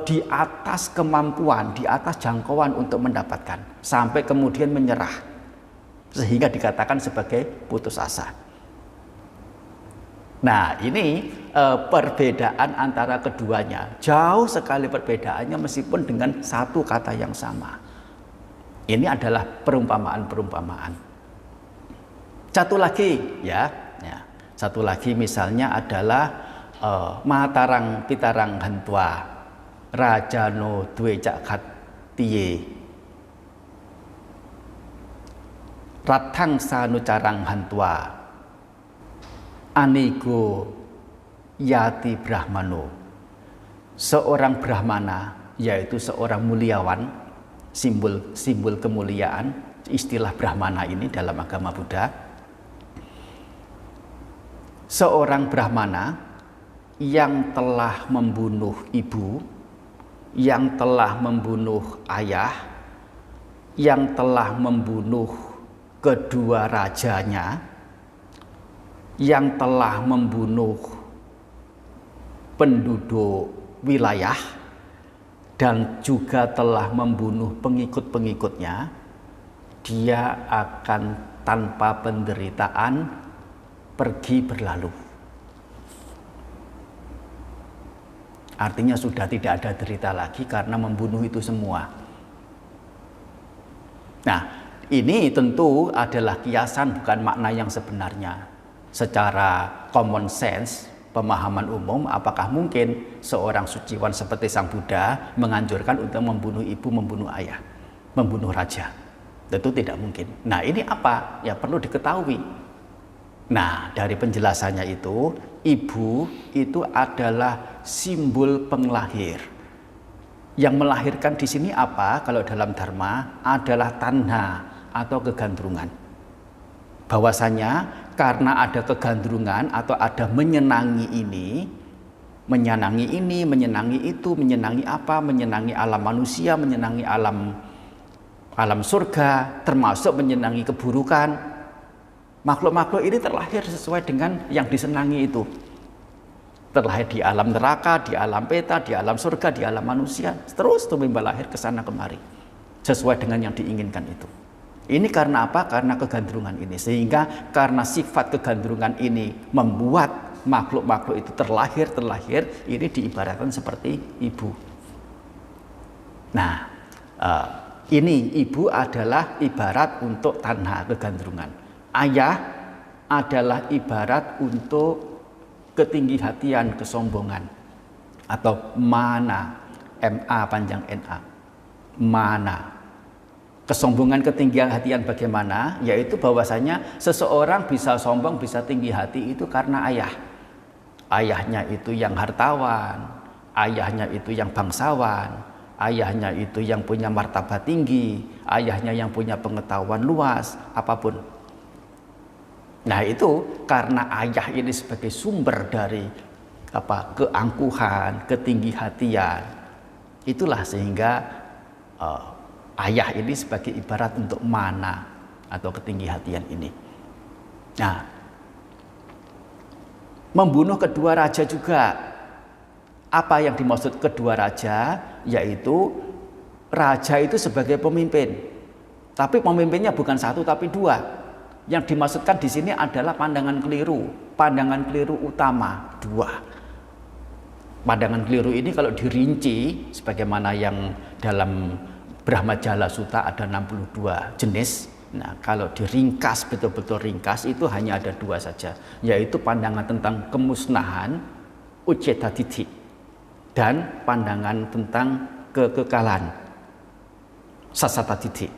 di atas kemampuan, di atas jangkauan untuk mendapatkan, sampai kemudian menyerah, sehingga dikatakan sebagai putus asa. Nah, ini perbedaan antara keduanya, jauh sekali perbedaannya meskipun dengan satu kata yang sama. Ini adalah perumpamaan-perumpamaan. Satu lagi ya, satu lagi misalnya adalah Matarang Pitarang Hantwa Rajano Dwe Cakat Tiye Ratang Sanucarang Hantwa Anigo Yati Brahmano. Seorang Brahmana, yaitu seorang muliawan, simbol kemuliaan, istilah Brahmana ini dalam agama Buddha. Seorang Brahmana yang telah membunuh ibu, yang telah membunuh ayah, yang telah membunuh kedua rajanya, yang telah membunuh penduduk wilayah, dan juga telah membunuh pengikut-pengikutnya, dia akan tanpa penderitaan pergi berlalu. Artinya sudah tidak ada derita lagi karena membunuh itu semua. Nah, ini tentu adalah kiasan, bukan makna yang sebenarnya. Secara common sense, pemahaman umum, apakah mungkin seorang suciwan seperti Sang Buddha menganjurkan untuk membunuh ibu, membunuh ayah, membunuh raja? Tentu tidak mungkin. Nah, ini apa? Ya perlu diketahui. Nah, dari penjelasannya itu, ibu itu adalah simbol penglahir. Yang melahirkan di sini apa? Kalau dalam Dharma adalah tanha atau kegandrungan. Bahwasanya karena ada kegandrungan atau ada menyenangi ini, menyenangi itu, menyenangi apa? Menyenangi alam manusia, menyenangi alam surga, termasuk menyenangi keburukan. Makhluk-makhluk ini terlahir sesuai dengan yang disenangi itu. Terlahir di alam neraka, di alam peta, di alam surga, di alam manusia, terus tumbuh lahir ke sana kemari sesuai dengan yang diinginkan itu. Ini karena apa? Karena kegandrungan ini. Sehingga karena sifat kegandrungan ini membuat makhluk-makhluk itu terlahir, ini diibaratkan seperti ibu. Nah, ini ibu adalah ibarat untuk tanha, kegandrungan. Ayah adalah ibarat untuk ketinggi-hatian, kesombongan, atau mana, MA panjang NA, mana. Kesombongan, ketinggi-hatian bagaimana? Yaitu bahwasanya seseorang bisa sombong, bisa tinggi hati itu karena ayah. Ayahnya itu yang hartawan, ayahnya itu yang bangsawan, ayahnya itu yang punya martabat tinggi, ayahnya yang punya pengetahuan luas, apapun. Nah, itu karena ayah ini sebagai sumber dari keangkuhan, ketinggi-hatian. Itulah sehingga ayah ini sebagai ibarat untuk mana atau ketinggi-hatian ini. Nah, membunuh kedua raja juga. Apa yang dimaksud kedua raja? Yaitu raja itu sebagai pemimpin. Tapi pemimpinnya bukan satu tapi dua. Yang dimaksudkan di sini adalah pandangan keliru utama, dua. Pandangan keliru ini kalau dirinci sebagaimana yang dalam Brahmajala Sutta ada 62 jenis. Nah, kalau diringkas, betul-betul ringkas, itu hanya ada dua saja, yaitu pandangan tentang kemusnahan, uceta ditti, dan pandangan tentang kekekalan, sasata ditti.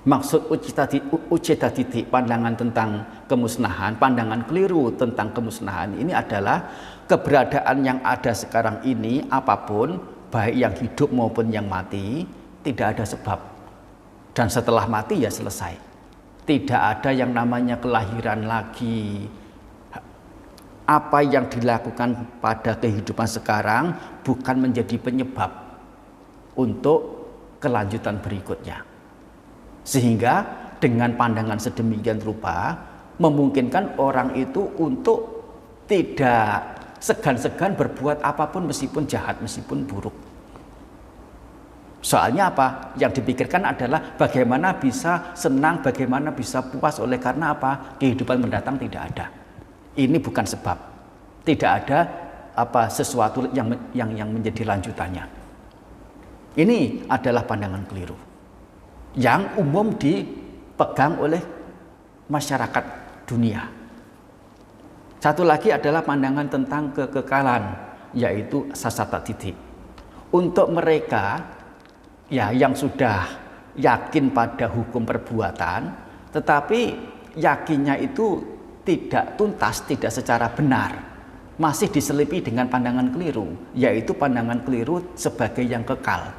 Maksud uceta ditti, pandangan tentang kemusnahan, pandangan keliru tentang kemusnahan ini adalah keberadaan yang ada sekarang ini, apapun, baik yang hidup maupun yang mati, tidak ada sebab. Dan setelah mati ya selesai. Tidak ada yang namanya kelahiran lagi. Apa yang dilakukan pada kehidupan sekarang bukan menjadi penyebab untuk kelanjutan berikutnya. Sehingga dengan pandangan sedemikian rupa memungkinkan orang itu untuk tidak segan-segan berbuat apapun meskipun jahat, meskipun buruk. Soalnya apa? Yang dipikirkan adalah bagaimana bisa senang, bagaimana bisa puas. Oleh karena apa? Kehidupan mendatang tidak ada. Ini bukan sebab. Tidak ada sesuatu yang menjadi lanjutannya. Ini adalah pandangan keliru yang umum dipegang oleh masyarakat dunia. Satu lagi adalah pandangan tentang kekekalan, yaitu sasata ditti. Untuk mereka yang sudah yakin pada hukum perbuatan, tetapi yakinnya itu tidak tuntas, tidak secara benar, masih diselipi dengan pandangan keliru, yaitu pandangan keliru sebagai yang kekal,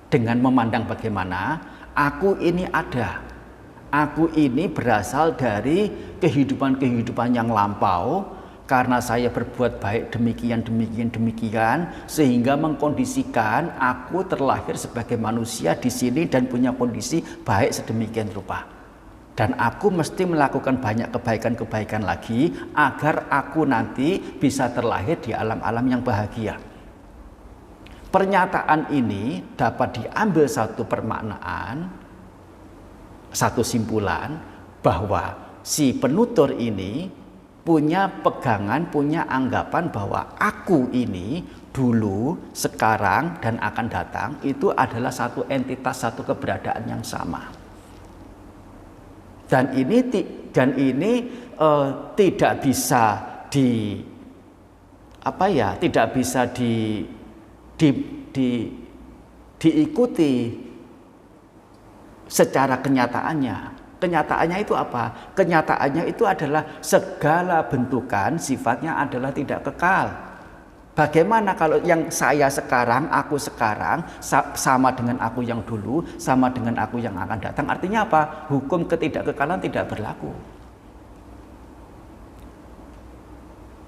dengan memandang bagaimana aku ini ada, aku ini berasal dari kehidupan-kehidupan yang lampau, karena saya berbuat baik demikian, sehingga mengkondisikan aku terlahir sebagai manusia di sini dan punya kondisi baik sedemikian rupa. Dan aku mesti melakukan banyak kebaikan-kebaikan lagi agar aku nanti bisa terlahir di alam-alam yang bahagia. Pernyataan ini dapat diambil satu permaknaan, satu simpulan bahwa si penutur ini punya pegangan, punya anggapan bahwa aku ini dulu, sekarang, dan akan datang itu adalah satu entitas, satu keberadaan yang sama. Dan ini tidak bisa diikuti secara kenyataannya. Kenyataannya itu apa? Kenyataannya itu adalah segala bentukan sifatnya adalah tidak kekal. Bagaimana kalau yang saya sekarang, aku sekarang sama dengan aku yang dulu, sama dengan aku yang akan datang? Artinya apa? Hukum ketidakkekalan tidak berlaku.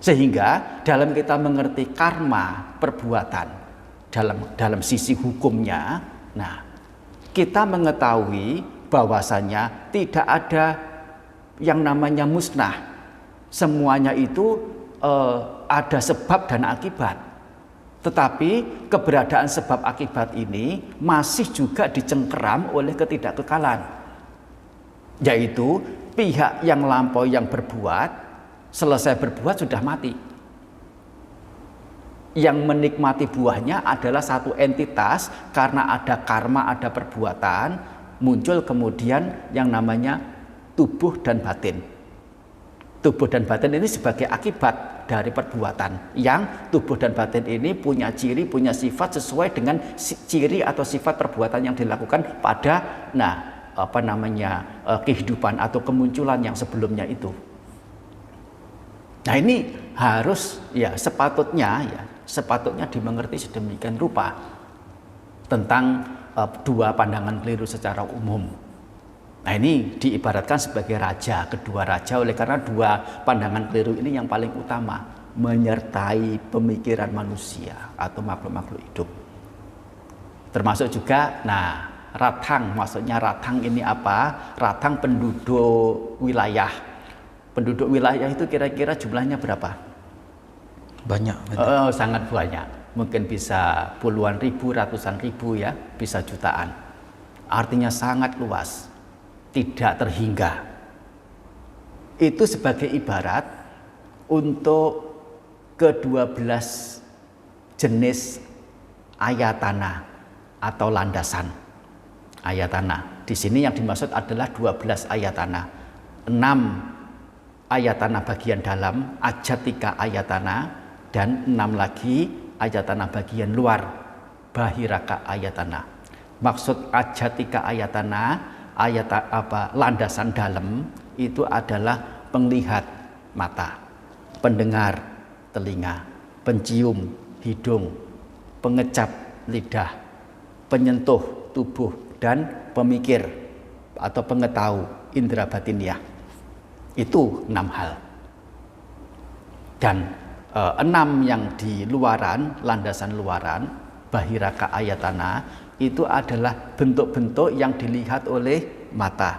Sehingga dalam kita mengerti karma perbuatan dalam sisi hukumnya, nah kita mengetahui bahwasanya tidak ada yang namanya musnah. Semuanya itu ada sebab dan akibat. Tetapi keberadaan sebab akibat ini masih juga dicengkeram oleh ketidakkekalan. Yaitu pihak yang lampau yang berbuat, selesai berbuat sudah mati. Yang menikmati buahnya adalah satu entitas, karena ada karma, ada perbuatan, muncul kemudian yang namanya tubuh dan batin. Tubuh dan batin ini sebagai akibat dari perbuatan, yang tubuh dan batin ini punya ciri, punya sifat sesuai dengan ciri atau sifat perbuatan yang dilakukan pada kehidupan atau kemunculan yang sebelumnya itu. Nah ini harus sepatutnya dimengerti sedemikian rupa tentang dua pandangan keliru secara umum. Nah ini diibaratkan sebagai raja, kedua raja, oleh karena dua pandangan keliru ini yang paling utama menyertai pemikiran manusia atau makhluk-makhluk hidup. Termasuk juga, rathang, maksudnya rathang ini apa? Rathang penduduk wilayah. Penduduk wilayah itu kira-kira jumlahnya berapa? Banyak. Sangat banyak. Mungkin bisa puluhan ribu, ratusan ribu ya, bisa jutaan. Artinya sangat luas, tidak terhingga. Itu sebagai ibarat untuk ke-12 jenis ayatana atau landasan. Ayatana. Di sini yang dimaksud adalah 12 ayatana. 6 ayatana bagian dalam, ajatika ayatana, dan 6 lagi ayatana bagian luar, bahiraka ayatana. Maksud ajatika ayatana, landasan dalam itu adalah penglihat mata, pendengar telinga, pencium hidung, pengecap lidah, penyentuh tubuh, dan pemikir atau pengetahu indera batiniah. Itu 6 hal. Dan 6 yang di luaran, landasan luaran, bahiraka ayatana, itu adalah bentuk-bentuk yang dilihat oleh mata,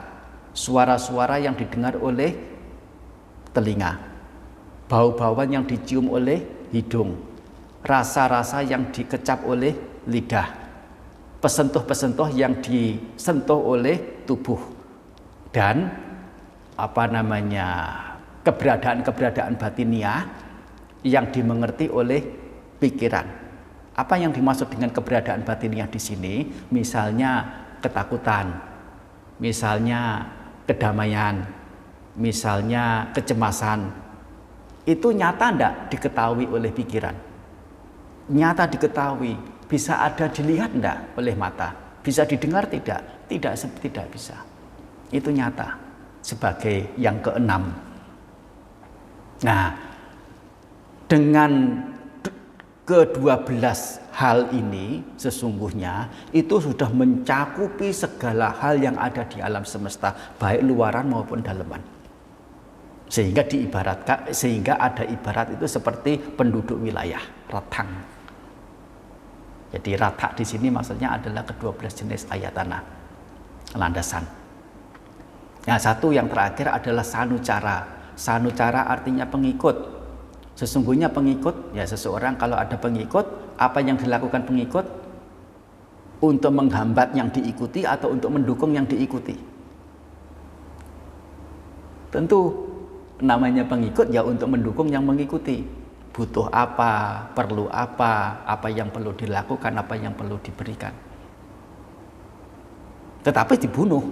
suara-suara yang didengar oleh telinga, bau-bauan yang dicium oleh hidung, rasa-rasa yang dikecap oleh lidah, pesentuh-pesentuh yang disentuh oleh tubuh, dan keberadaan-keberadaan batiniah yang dimengerti oleh pikiran. Apa yang dimaksud dengan keberadaan batiniah di sini? Misalnya ketakutan, misalnya kedamaian, misalnya kecemasan. Itu nyata tidak diketahui oleh pikiran? Nyata diketahui. Bisa ada dilihat tidak oleh mata? Bisa didengar tidak? Tidak bisa. Itu nyata sebagai yang ke-6. Nah, dengan ke-12 hal ini sesungguhnya itu sudah mencakupi segala hal yang ada di alam semesta, baik luaran maupun daleman. Sehingga ada ibarat itu seperti penduduk wilayah, rathang. Jadi rathak di sini maksudnya adalah ke-12 jenis ayatana, landasan. Nah, satu yang terakhir adalah sanucara. Sanucara artinya pengikut. Sesungguhnya pengikut, ya seseorang kalau ada pengikut, apa yang dilakukan pengikut? Untuk menghambat yang diikuti atau untuk mendukung yang diikuti? Tentu namanya pengikut ya untuk mendukung yang mengikuti. butuh apa, perlu apa yang perlu dilakukan, apa yang perlu diberikan. Tetapi dibunuh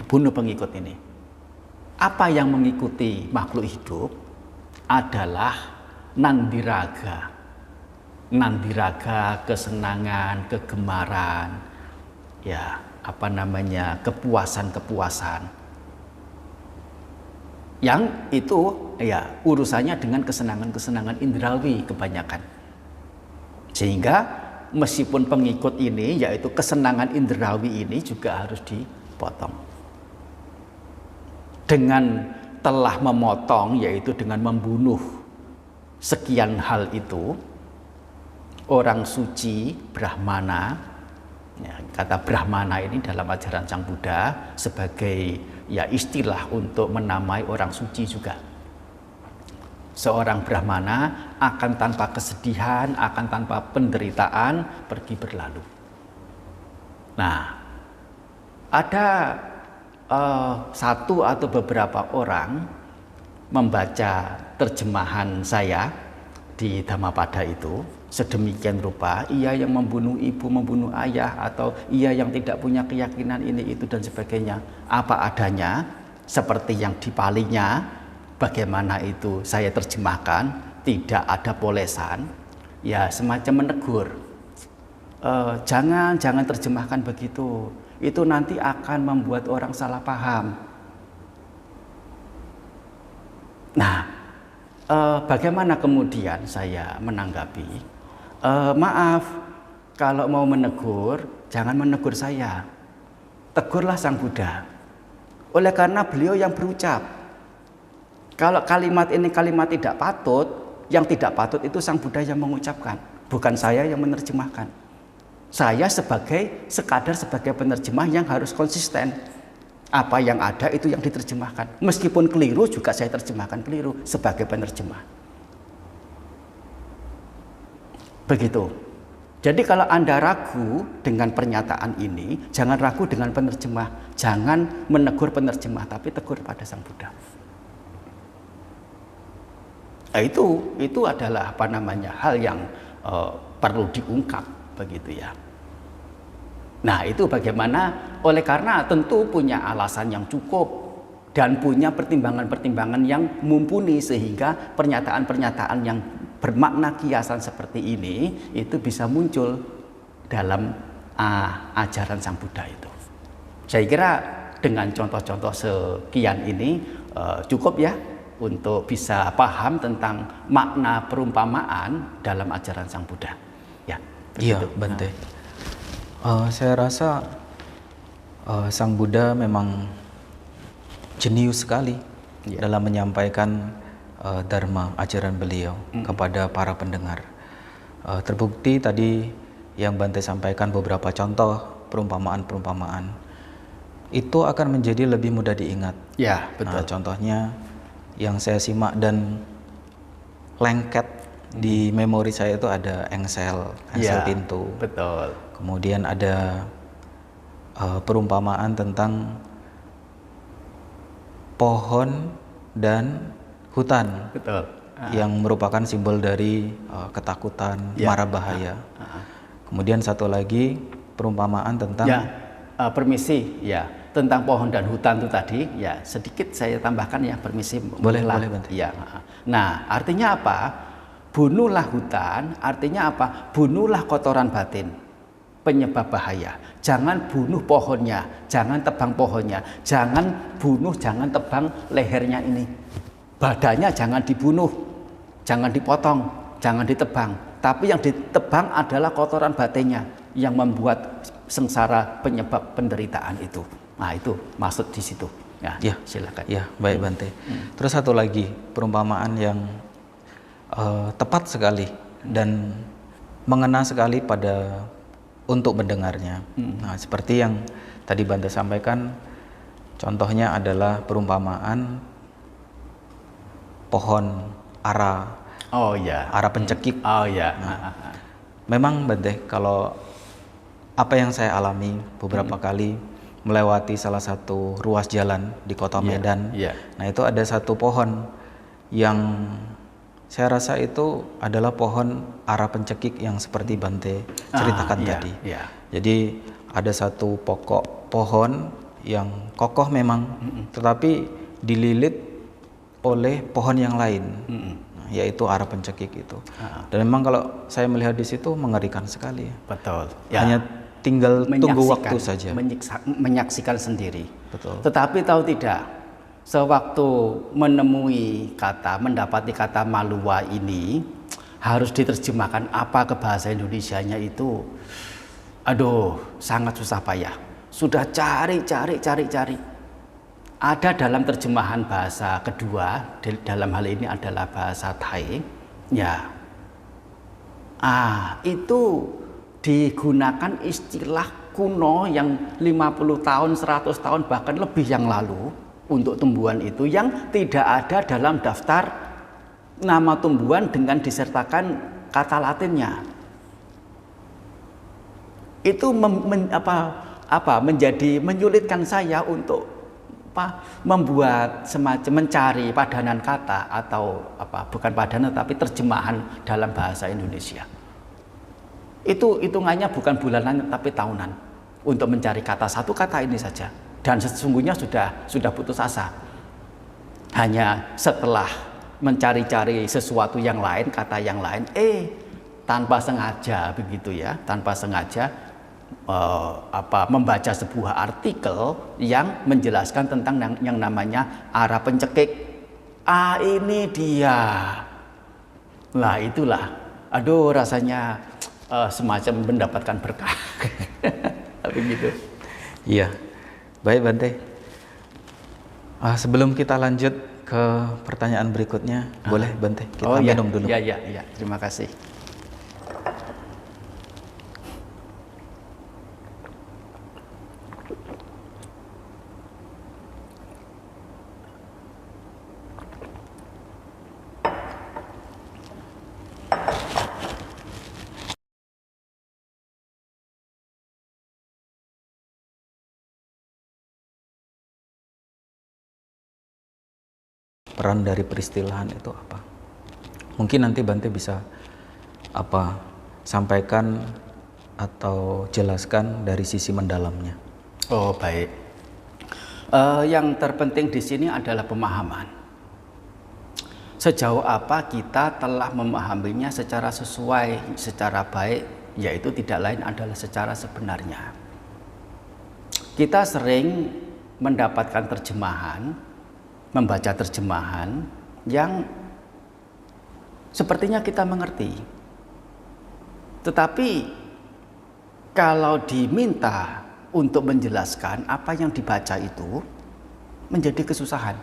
pengikut ini. Apa yang mengikuti makhluk hidup adalah nandiraga, kesenangan, kegemaran, ya kepuasan. Yang itu ya urusannya dengan kesenangan indrawi kebanyakan. Sehingga meskipun pengikut ini yaitu kesenangan indrawi ini juga harus dipotong. Dengan telah memotong yaitu dengan membunuh sekian hal itu, orang suci Brahmana, ya, kata Brahmana ini dalam ajaran Sang Buddha sebagai ya istilah untuk menamai orang suci juga. Seorang Brahmana akan tanpa kesedihan, akan tanpa penderitaan pergi berlalu. Nah, ada satu atau beberapa orang membaca terjemahan saya di Dhammapada itu sedemikian rupa, ia yang membunuh ibu, membunuh ayah, atau ia yang tidak punya keyakinan ini itu dan sebagainya, apa adanya seperti yang dipalinya, bagaimana itu saya terjemahkan, tidak ada polesan, ya semacam menegur, jangan terjemahkan begitu, itu nanti akan membuat orang salah paham. Nah, bagaimana kemudian saya menanggapi? Maaf, kalau mau menegur, jangan menegur saya. Tegurlah Sang Buddha. Oleh karena beliau yang berucap. Kalau kalimat ini kalimat tidak patut, yang tidak patut itu Sang Buddha yang mengucapkan, bukan saya yang menerjemahkan. Saya sekadar sebagai penerjemah yang harus konsisten. Apa yang ada itu yang diterjemahkan. Meskipun keliru juga saya terjemahkan keliru sebagai penerjemah. Begitu. Jadi kalau Anda ragu dengan pernyataan ini, jangan ragu dengan penerjemah. Jangan menegur penerjemah, tapi tegur pada Sang Buddha. Nah, itu adalah hal yang perlu diungkap, begitu ya. Nah, itu bagaimana? Oleh karena tentu punya alasan yang cukup dan punya pertimbangan-pertimbangan yang mumpuni sehingga pernyataan-pernyataan yang bermakna kiasan seperti ini itu bisa muncul dalam ajaran Sang Buddha itu. Saya kira dengan contoh-contoh sekian ini cukup ya untuk bisa paham tentang makna perumpamaan dalam ajaran Sang Buddha. Ya, iya, Bante. Saya rasa Sang Buddha memang jenius sekali dalam menyampaikan dharma ajaran beliau kepada para pendengar. Terbukti tadi yang Bante sampaikan beberapa contoh perumpamaan-perumpamaan itu akan menjadi lebih mudah diingat. Ya, betul. Contohnya yang saya simak dan lengket di memori saya itu ada engsel ya, pintu. Betul. Kemudian ada perumpamaan tentang pohon dan hutan, betul, yang merupakan simbol dari ketakutan, mara bahaya. Kemudian satu lagi perumpamaan tentang permisi, ya, tentang pohon dan hutan itu tadi, ya sedikit saya tambahkan ya, permisi. Boleh Bante. Ya. Nah, artinya apa? Bunuhlah hutan, artinya apa? Bunuhlah kotoran batin, penyebab bahaya. Jangan bunuh pohonnya, jangan tebang pohonnya, jangan bunuh, jangan tebang lehernya ini. Badannya jangan dibunuh, jangan dipotong, jangan ditebang. Tapi yang ditebang adalah kotoran batinnya yang membuat sengsara, penyebab penderitaan itu. Nah, itu maksud di situ. Ya, silakan. Ya, baik Bante. Terus satu lagi perumpamaan yang tepat sekali dan mengena sekali untuk mendengarnya. Nah, seperti yang tadi Bante sampaikan, contohnya adalah perumpamaan pohon ara. Oh ya. Ara pencekik. Oh ya. Memang Bante, kalau apa yang saya alami beberapa kali melewati salah satu ruas jalan di kota Medan. Nah, itu ada satu pohon yang saya rasa itu adalah pohon ara pencekik yang seperti Bante ceritakan iya, tadi. iya. Jadi ada satu pokok pohon yang kokoh memang, tetapi dililit oleh pohon yang lain, yaitu ara pencekik itu. Dan memang kalau saya melihat di situ mengerikan sekali. Betul. Ya. Hanya tinggal tunggu waktu saja. Menyaksikan sendiri. Betul. Tetapi tahu tidak, sewaktu mendapati kata Maluwa ini harus diterjemahkan apa ke bahasa Indonesianya itu, aduh, sangat susah payah. Sudah cari. Ada dalam terjemahan bahasa kedua, dalam hal ini adalah bahasa Thai, ya. Itu digunakan istilah kuno yang 50 tahun, 100 tahun, bahkan lebih yang lalu untuk tumbuhan itu yang tidak ada dalam daftar nama tumbuhan dengan disertakan kata Latinnya. Itu menjadi menyulitkan saya untuk membuat semacam mencari padanan kata atau bukan padanan tapi terjemahan dalam bahasa Indonesia. Itu hitungannya bukan bulanan tapi tahunan untuk mencari satu kata ini saja. Dan sesungguhnya sudah putus asa. Hanya setelah mencari-cari sesuatu yang lain, kata yang lain, tanpa sengaja begitu ya, tanpa sengaja membaca sebuah artikel yang menjelaskan tentang yang namanya ara pencekik. Ini dia. Lah itulah. Aduh, rasanya semacam mendapatkan berkah. Begitu. Iya. Baik Bante, sebelum kita lanjut ke pertanyaan berikutnya, boleh Bante kita minum dulu. Iya, terima kasih. Peran dari peristilahan itu apa? Mungkin nanti Bante bisa sampaikan atau jelaskan dari sisi mendalamnya. Oh, baik. Yang terpenting di sini adalah pemahaman. Sejauh apa kita telah memahaminya secara sesuai, secara baik, yaitu tidak lain adalah secara sebenarnya. Kita sering mendapatkan membaca terjemahan yang sepertinya kita mengerti. Tetapi kalau diminta untuk menjelaskan apa yang dibaca itu menjadi kesusahan.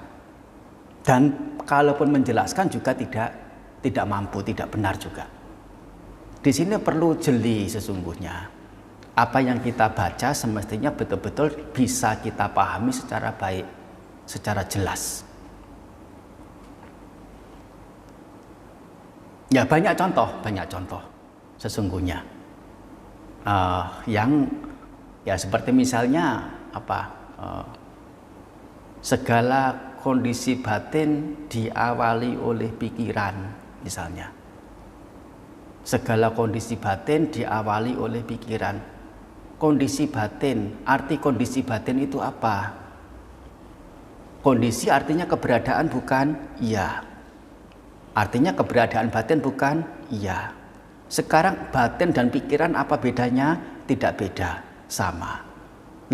Dan kalaupun menjelaskan juga tidak mampu, tidak benar juga. Di sini perlu jeli sesungguhnya. Apa yang kita baca semestinya betul-betul bisa kita pahami secara baik, secara jelas. Ya banyak contoh sesungguhnya yang ya seperti misalnya segala kondisi batin diawali oleh pikiran misalnya. Segala kondisi batin diawali oleh pikiran. Kondisi batin, arti kondisi batin itu apa? Kondisi artinya keberadaan bukan? Iya. Artinya keberadaan batin bukan? Iya. Sekarang batin dan pikiran apa bedanya? Tidak beda, sama.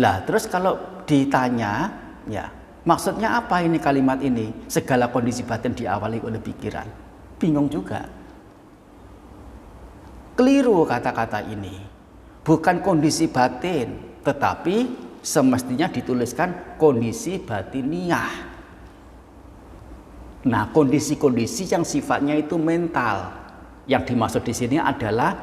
Lah terus kalau ditanya, ya maksudnya apa ini kalimat ini? Segala kondisi batin diawali oleh pikiran. Bingung juga. Keliru kata-kata ini. Bukan kondisi batin, tetapi semestinya dituliskan kondisi batiniah. Nah, kondisi-kondisi yang sifatnya itu mental. Yang dimaksud di sini adalah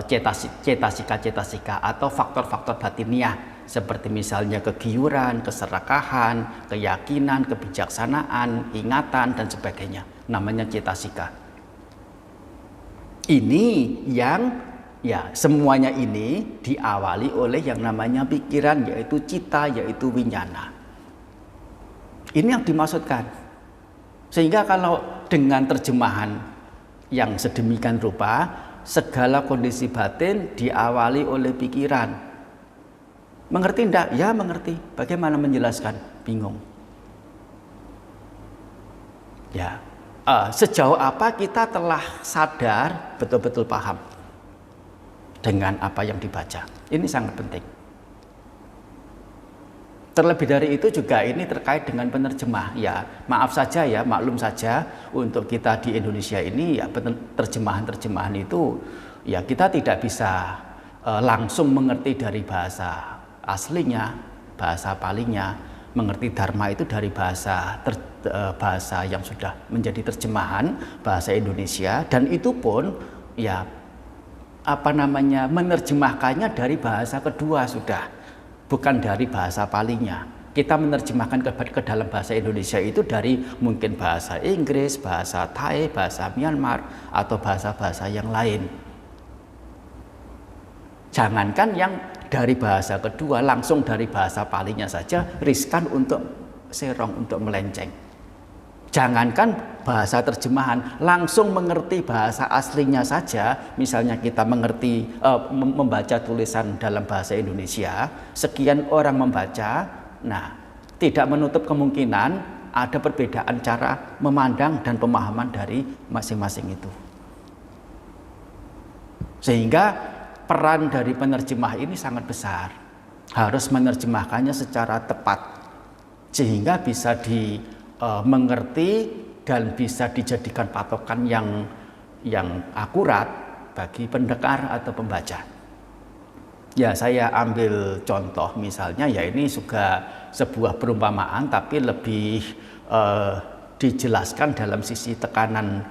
cetasika atau faktor-faktor batiniah seperti misalnya kegiuran, keserakahan, keyakinan, kebijaksanaan, ingatan dan sebagainya. Namanya cetasika. Ini yang semuanya ini diawali oleh yang namanya pikiran, yaitu cita, yaitu winyana. Ini yang dimaksudkan. Sehingga kalau dengan terjemahan yang sedemikian rupa, segala kondisi batin diawali oleh pikiran. Mengerti enggak? Ya mengerti. Bagaimana menjelaskan? Bingung. Ya, sejauh apa kita telah sadar, betul-betul paham dengan apa yang dibaca. Ini sangat penting. Terlebih dari itu juga ini terkait dengan penerjemah. Ya, maaf saja ya, maklum saja untuk kita di Indonesia ini ya terjemahan-terjemahan itu ya kita tidak bisa langsung mengerti dari bahasa aslinya, bahasa palingnya. Mengerti dharma itu dari bahasa yang sudah menjadi terjemahan bahasa Indonesia, dan itu pun ya menerjemahkannya dari bahasa kedua sudah. Bukan dari bahasa palingnya. Kita menerjemahkan ke dalam bahasa Indonesia itu dari mungkin bahasa Inggris, bahasa Thai, bahasa Myanmar, atau bahasa-bahasa yang lain. Jangankan yang dari bahasa kedua, langsung dari bahasa palingnya saja riskan untuk serong, untuk melenceng. Jangankan bahasa terjemahan, langsung mengerti bahasa aslinya saja. Misalnya kita mengerti membaca tulisan dalam bahasa Indonesia, sekian orang membaca, nah tidak menutup kemungkinan ada perbedaan cara memandang dan pemahaman dari masing-masing itu. Sehingga peran dari penerjemah ini sangat besar. Harus menerjemahkannya secara tepat sehingga bisa mengerti dan bisa dijadikan patokan yang akurat bagi pendengar atau pembaca. Ya, saya ambil contoh misalnya, ya ini juga sebuah perumpamaan tapi lebih dijelaskan dalam sisi tekanan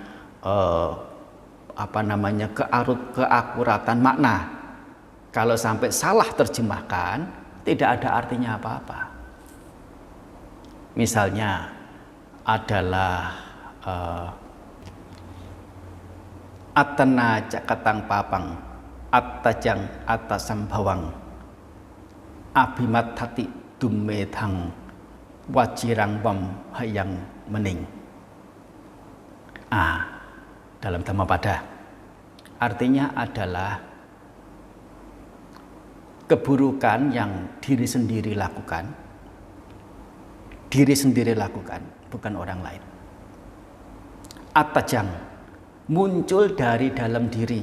keakuratan makna. Kalau sampai salah terjemahkan tidak ada artinya apa-apa. Misalnya adalah atana cakatang papang attajang atasam bawang abimatati dumedhang wajirang wam hayang mening. Dalam Dhammapada artinya adalah keburukan yang diri sendiri lakukan, bukan orang lain. Attajang muncul dari dalam diri.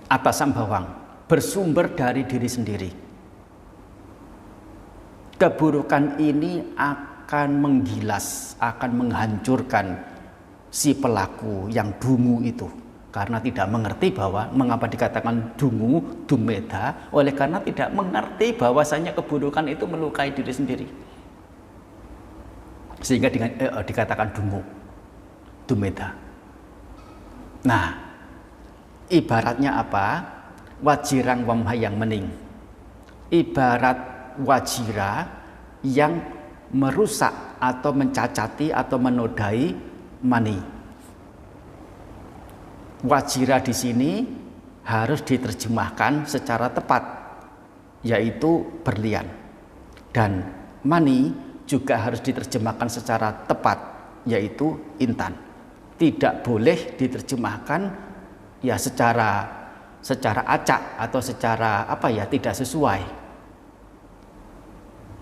Atasam bawang bersumber dari diri sendiri. Keburukan ini akan menggilas, akan menghancurkan si pelaku yang dungu itu. Karena tidak mengerti bahwa mengapa dikatakan dungu, dumeda, oleh karena tidak mengerti bahwasanya keburukan itu melukai diri sendiri. Sehingga dikatakan dungu, dumeda. Nah, ibaratnya apa? Wajirang wamhayang mening. Ibarat wajira yang merusak atau mencacati atau menodai mani. Wajira di sini harus diterjemahkan secara tepat, yaitu berlian. Dan mani juga harus diterjemahkan secara tepat, yaitu intan. Tidak boleh diterjemahkan ya secara acak atau secara tidak sesuai.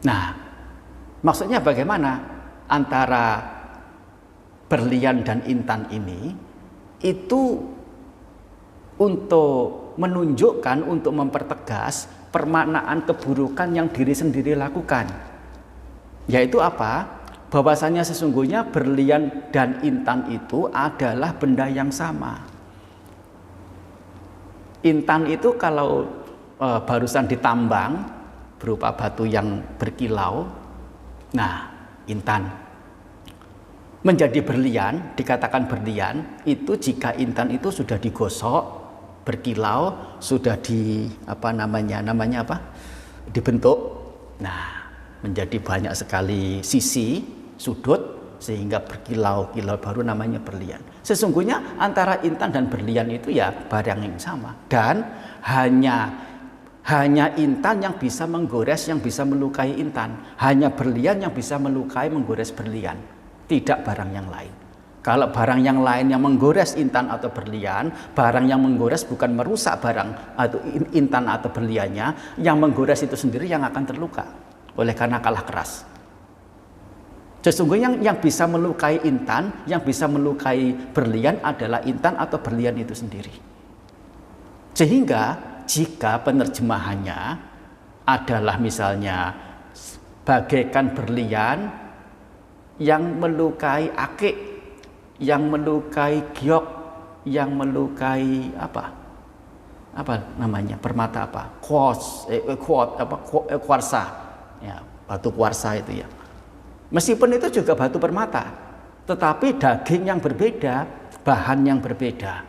Nah, maksudnya bagaimana antara berlian dan intan ini itu untuk menunjukkan, untuk mempertegas permaknaan keburukan yang diri sendiri lakukan. Yaitu apa? Bahwasanya sesungguhnya berlian dan intan itu adalah benda yang sama. Intan itu kalau barusan ditambang berupa batu yang berkilau, nah intan. Menjadi berlian, dikatakan berlian itu jika intan itu sudah digosok, berkilau, sudah dibentuk. Nah, menjadi banyak sekali sisi, sudut, sehingga berkilau-kilau baru namanya berlian. Sesungguhnya antara intan dan berlian itu ya barang yang sama. Dan hanya intan yang bisa menggores, yang bisa melukai intan. Hanya berlian yang bisa melukai, menggores berlian. Tidak barang yang lain. Kalau barang yang lain yang menggores intan atau berlian, barang yang menggores bukan merusak barang atau intan atau berliannya, yang menggores itu sendiri yang akan terluka oleh karena kalah keras. Sesungguhnya yang bisa melukai intan, yang bisa melukai berlian adalah intan atau berlian itu sendiri. Sehingga jika penerjemahannya adalah misalnya bagaikan berlian yang melukai akik, yang melukai giok, yang melukai apa namanya permata apa kuarsa, ya, batu kuarsa itu ya. Meskipun itu juga batu permata, tetapi daging yang berbeda, bahan yang berbeda,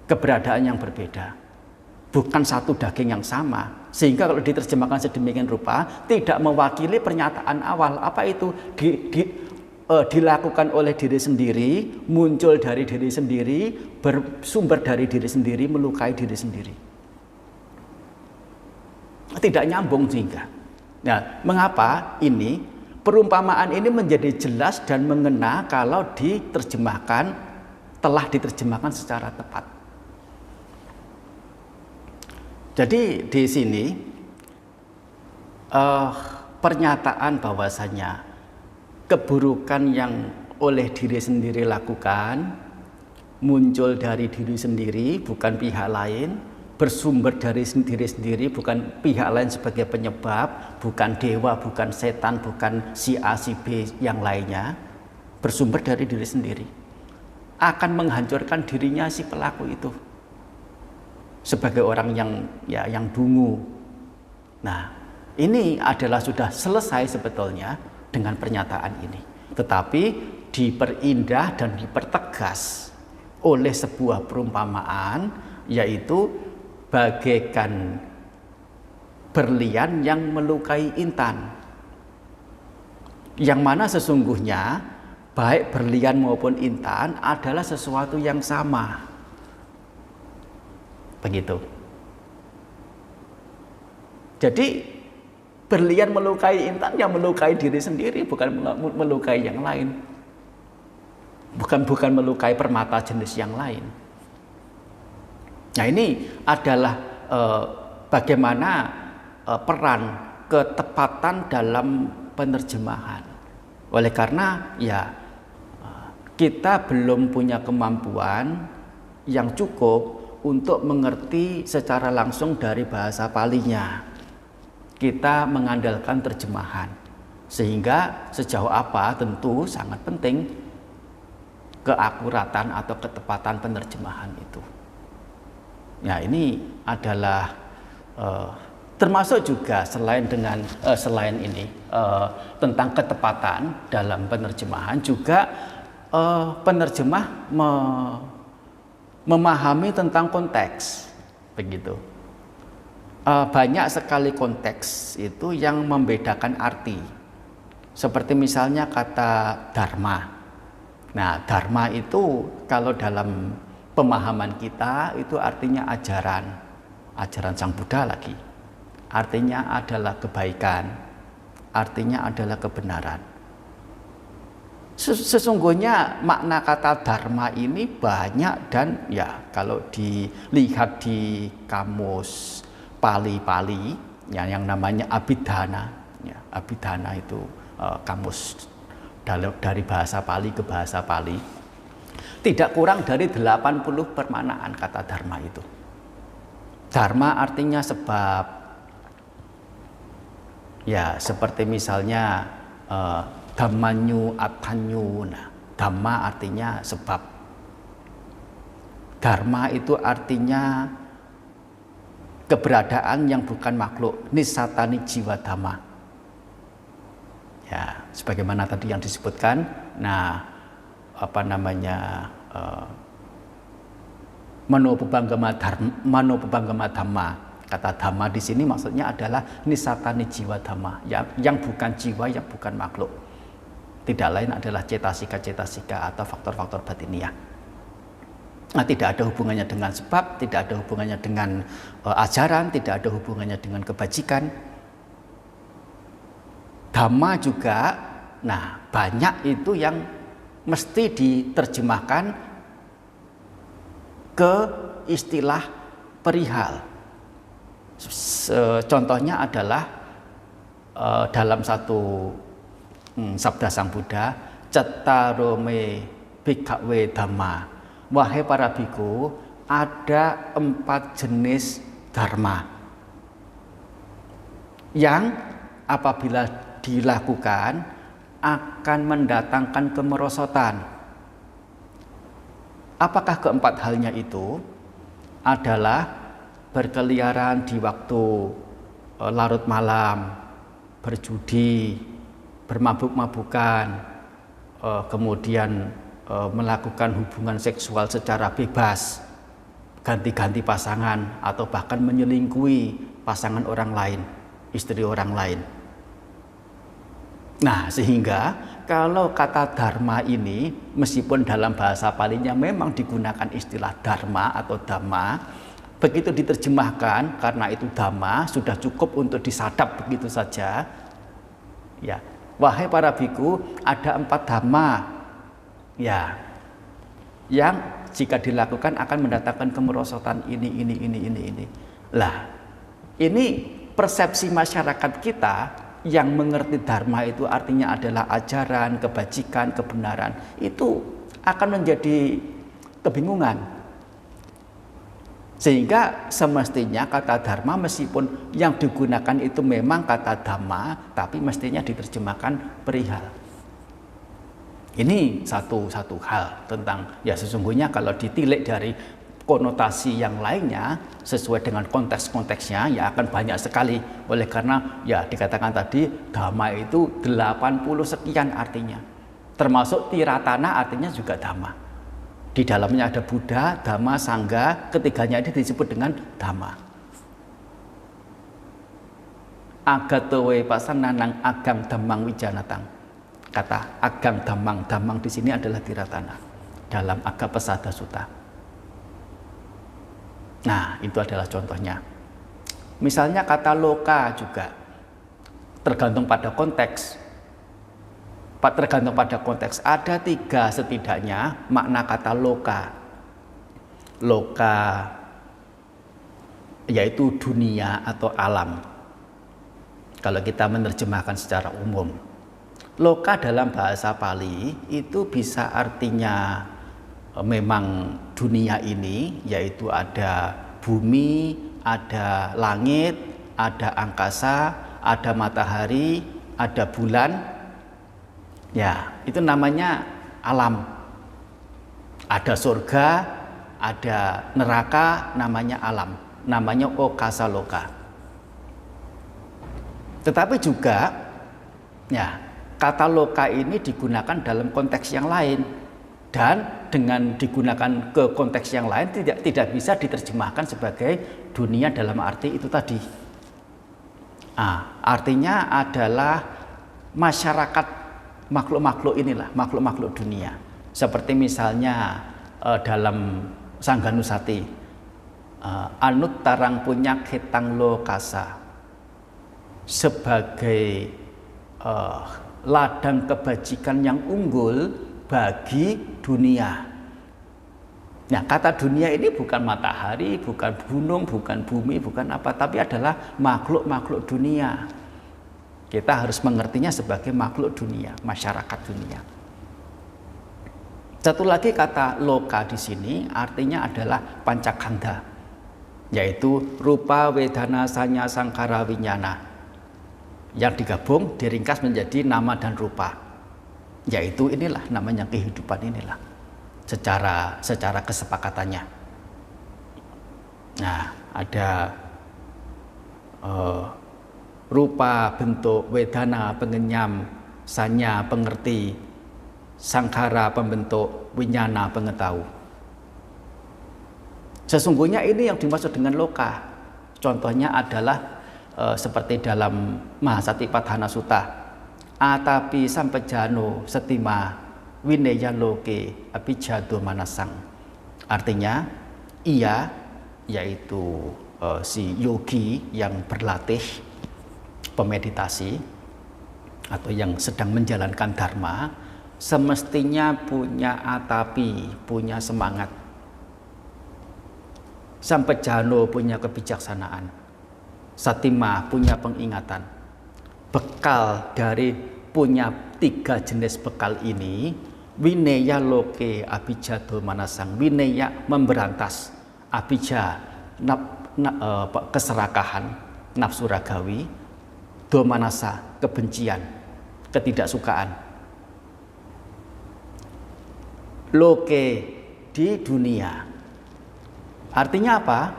keberadaan yang berbeda, bukan satu daging yang sama. Sehingga kalau diterjemahkan sedemikian rupa tidak mewakili pernyataan awal. Apa itu? Dilakukan oleh diri sendiri, muncul dari diri sendiri, bersumber dari diri sendiri, melukai diri sendiri. Tidak nyambung sehingga. Nah, mengapa ini perumpamaan ini menjadi jelas dan mengena kalau telah diterjemahkan secara tepat. Jadi di sini pernyataan bahwasanya keburukan yang oleh diri sendiri lakukan muncul dari diri sendiri, bukan pihak lain, bersumber dari diri sendiri, bukan pihak lain sebagai penyebab, bukan dewa, bukan setan, bukan si A, si B yang lainnya, bersumber dari diri sendiri, akan menghancurkan dirinya si pelaku itu sebagai orang yang dungu. Nah, ini adalah sudah selesai sebetulnya dengan pernyataan ini, tetapi diperindah dan dipertegas oleh sebuah perumpamaan, yaitu bagaikan berlian yang melukai intan, yang mana sesungguhnya baik berlian maupun intan adalah sesuatu yang sama. Begitu. Jadi berlian melukai intan, yang melukai diri sendiri, bukan melukai yang lain. Bukan melukai permata jenis yang lain. Nah, ini adalah bagaimana peran ketepatan dalam penerjemahan. Oleh karena kita belum punya kemampuan yang cukup untuk mengerti secara langsung dari bahasa Palinya. Kita mengandalkan terjemahan, sehingga sejauh apa tentu sangat penting keakuratan atau ketepatan penerjemahan itu. Ya, ini adalah termasuk juga selain ini tentang ketepatan dalam penerjemahan, juga penerjemah memahami tentang konteks, begitu. Banyak sekali konteks itu yang membedakan arti. Seperti misalnya kata dharma. Nah, dharma itu kalau dalam pemahaman kita itu artinya ajaran Sang Buddha lagi. Artinya adalah kebaikan, artinya adalah kebenaran. Sesungguhnya makna kata dharma ini banyak, dan kalau dilihat di kamus Pali yang namanya Abhidhana, Abhidhana itu kamus dari bahasa Pali ke bahasa Pali, tidak kurang dari 80 permanaan kata dharma itu. Dharma artinya sebab, seperti misalnya dhammanyu athanyu. Nah, dhamma artinya sebab, dharma itu artinya keberadaan yang bukan makhluk, nisatani jiwa dhamma. Ya, sebagaimana tadi yang disebutkan. Nah, manopubanggama dhamma. Kata dhamma di sini maksudnya adalah nisatani jiwa dhamma, yang bukan jiwa, yang bukan makhluk. Tidak lain adalah cetasika atau faktor-faktor batiniah. Nah, tidak ada hubungannya dengan sebab, tidak ada hubungannya dengan ajaran, tidak ada hubungannya dengan kebajikan. Dhamma juga, banyak itu yang mesti diterjemahkan ke istilah perihal. Contohnya adalah dalam satu sabda Sang Buddha, Cettarome bhikkhave dhamma. Wahai para biku, ada 4 jenis dharma yang apabila dilakukan akan mendatangkan kemerosotan. Apakah keempat halnya itu? Adalah berkeliaran di waktu larut malam, berjudi, bermabuk-mabukan, kemudian melakukan hubungan seksual secara bebas, ganti-ganti pasangan, atau bahkan menyelingkuhi pasangan orang lain, istri orang lain. Nah, sehingga kalau kata dharma ini, meskipun dalam bahasa Palinya memang digunakan istilah dharma atau dhamma, begitu diterjemahkan karena itu dhamma sudah cukup untuk disadap begitu saja. Ya, wahai para biku, ada 4 dhamma, ya, yang jika dilakukan akan mendatangkan kemerosotan ini. Lah, ini persepsi masyarakat kita yang mengerti dharma itu artinya adalah ajaran, kebajikan, kebenaran, itu akan menjadi kebingungan. Sehingga semestinya kata dharma meskipun yang digunakan itu memang kata dhamma, tapi mestinya diterjemahkan perihal. Ini satu hal tentang, ya sesungguhnya kalau ditilik dari konotasi yang lainnya sesuai dengan konteks-konteksnya ya akan banyak sekali. Oleh karena ya dikatakan tadi dhamma itu 80 sekian artinya, termasuk tiratana artinya juga dhamma. Di dalamnya ada Buddha, Dhamma, Sangha, ketiganya ini disebut dengan dhamma. Agatowe pasananang agam dhammang wijanatang. Kata agam dhammang di sini adalah tiratana dalam Agapasada Sutta. Nah, itu adalah contohnya. Misalnya kata loka juga tergantung pada konteks. Tergantung pada konteks. Ada 3 setidaknya makna kata loka. Loka yaitu dunia atau alam. Kalau kita menerjemahkan secara umum. Loka dalam bahasa Pali itu bisa artinya memang dunia ini, yaitu ada bumi, ada langit, ada angkasa, ada matahari, ada bulan. Ya, itu namanya alam. Ada surga, ada neraka, namanya alam. Namanya okasa loka. Tetapi juga, ya, kata loka ini digunakan dalam konteks yang lain. Dan dengan digunakan ke konteks yang lain tidak bisa diterjemahkan sebagai dunia dalam arti itu tadi. Artinya adalah masyarakat makhluk-makhluk inilah, makhluk-makhluk dunia. Seperti misalnya dalam Sangganusati, Anut tarang punyak hitang lokasa, sebagai ladang kebajikan yang unggul bagi dunia. Nah, kata dunia ini bukan matahari, bukan gunung, bukan bumi, bukan apa, tapi adalah makhluk-makhluk dunia. Kita harus mengertinya sebagai makhluk dunia, masyarakat dunia. Satu lagi kata loka di sini artinya adalah pancakanda, yaitu rupa, wedana, sanya, sangkara, winyana, yang digabung diringkas menjadi nama dan rupa, yaitu inilah namanya kehidupan inilah secara kesepakatannya. Nah, ada rupa, bentuk, wedana, pengenyam, sanya, pengerti, sangkara, pembentuk, winyana, pengetahu. Sesungguhnya ini yang dimaksud dengan loka. Contohnya adalah seperti dalam Mahasatipatthana Sutta, atapi sampejano setima wineya loke abijado manasang. Artinya ia, yaitu si yogi yang berlatih pemeditasi atau yang sedang menjalankan dharma, semestinya punya atapi, punya semangat. Sampejano punya kebijaksanaan. Satima punya pengingatan. Bekal dari punya 3 jenis bekal ini, wineya loke abijado manasang. Wineya memberantas, abija keserakahan, nafsu ragawi, domanasa kebencian, ketidaksukaan. Loke di dunia. Artinya apa?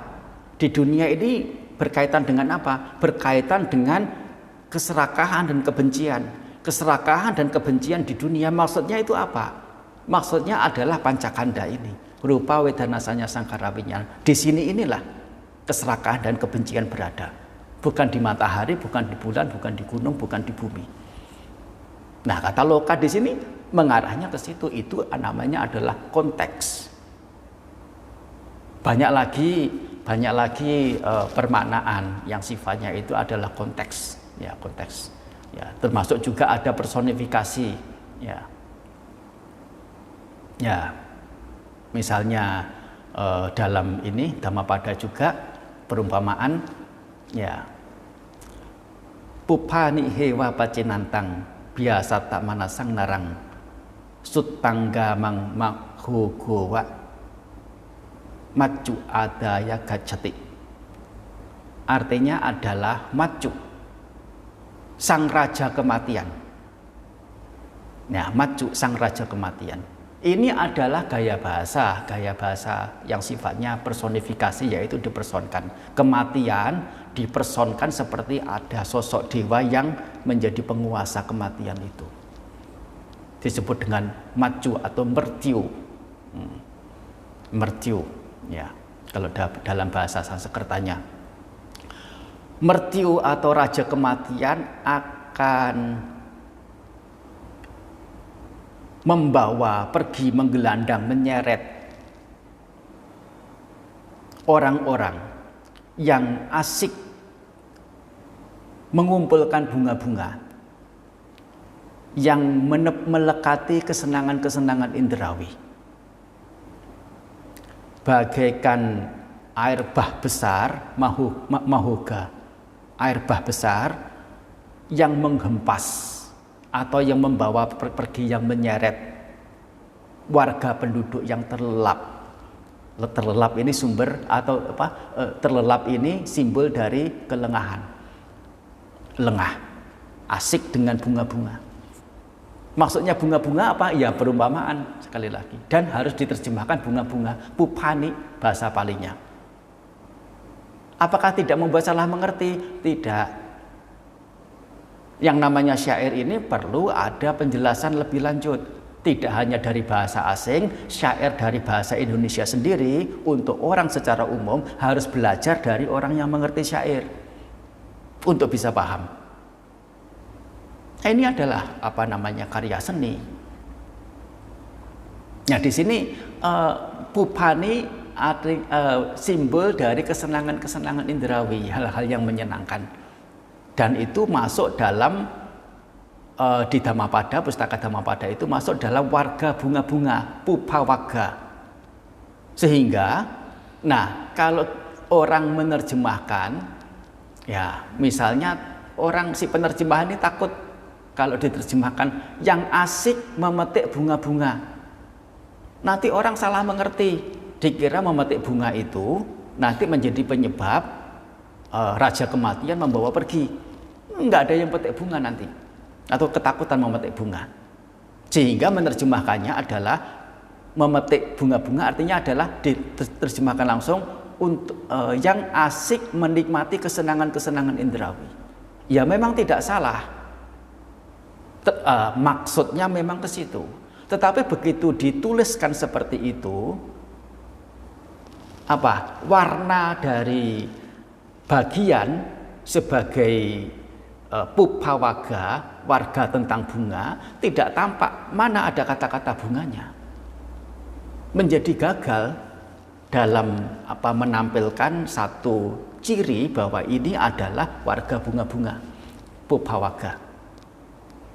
Di dunia ini berkaitan dengan apa? Berkaitan dengan keserakahan dan kebencian. Keserakahan dan kebencian di dunia maksudnya itu apa? Maksudnya adalah pancakanda ini. Rupa wedanasanya sangkarawinya. Di sini inilah keserakahan dan kebencian berada. Bukan di matahari, bukan di bulan, bukan di gunung, bukan di bumi. Nah, kata loka di sini mengarahnya ke situ. Itu namanya adalah konteks. Banyak lagi permaknaan yang sifatnya itu adalah konteks, ya konteks, ya termasuk juga ada personifikasi, ya misalnya dalam ini Dhammapada juga perumpamaan, ya pupani hewa pacinantang biasa tak manasang narang sutangga mang maghogowa macu adaya gacati. Artinya adalah macu, sang raja kematian. Nah, macu sang raja kematian. Ini adalah gaya bahasa yang sifatnya personifikasi, yaitu dipersonkan. Kematian dipersonkan seperti ada sosok dewa yang menjadi penguasa kematian itu. Disebut dengan macu atau mertiu. Mertiu. Ya, kalau dalam bahasa Sanskertanya, mertiu atau raja kematian akan membawa pergi, menggelandang, menyeret orang-orang yang asik mengumpulkan bunga-bunga, yang melekati kesenangan-kesenangan indrawi. Bagaikan air bah besar, mahoga, air bah besar yang menghempas atau yang membawa pergi, yang menyeret warga penduduk yang terlelap. Terlelap ini sumber atau terlelap ini simbol dari kelengahan, lengah, asik dengan bunga-bunga. Maksudnya bunga-bunga apa? Ya perumpamaan sekali lagi. Dan harus diterjemahkan bunga-bunga. Pupani bahasa palingnya. Apakah tidak membuat salah mengerti? Tidak. Yang namanya syair ini perlu ada penjelasan lebih lanjut. Tidak hanya dari bahasa asing, syair dari bahasa Indonesia sendiri. Untuk orang secara umum harus belajar dari orang yang mengerti syair untuk bisa paham. Ini adalah karya seni. Nah, di sini pupani simbol dari kesenangan-kesenangan indrawi, hal-hal yang menyenangkan. Dan itu masuk dalam di Dhammapada, pustaka Dhammapada itu masuk dalam warga bunga-bunga, pupawaga. Sehingga, nah kalau orang menerjemahkan, ya misalnya si penerjemahan ini takut kalau diterjemahkan yang asik memetik bunga-bunga. Nanti orang salah mengerti, dikira memetik bunga itu nanti menjadi penyebab raja kematian membawa pergi. Enggak ada yang petik bunga nanti, atau ketakutan memetik bunga. Sehingga menerjemahkannya adalah memetik bunga-bunga, artinya adalah diterjemahkan langsung untuk yang asik menikmati kesenangan-kesenangan indrawi. Ya memang tidak salah. Maksudnya memang ke situ. Tetapi begitu dituliskan seperti itu, warna dari bagian sebagai pupawaga, warga tentang bunga, tidak tampak mana ada kata-kata bunganya. Menjadi gagal dalam menampilkan satu ciri bahwa ini adalah warga bunga-bunga, pupawaga.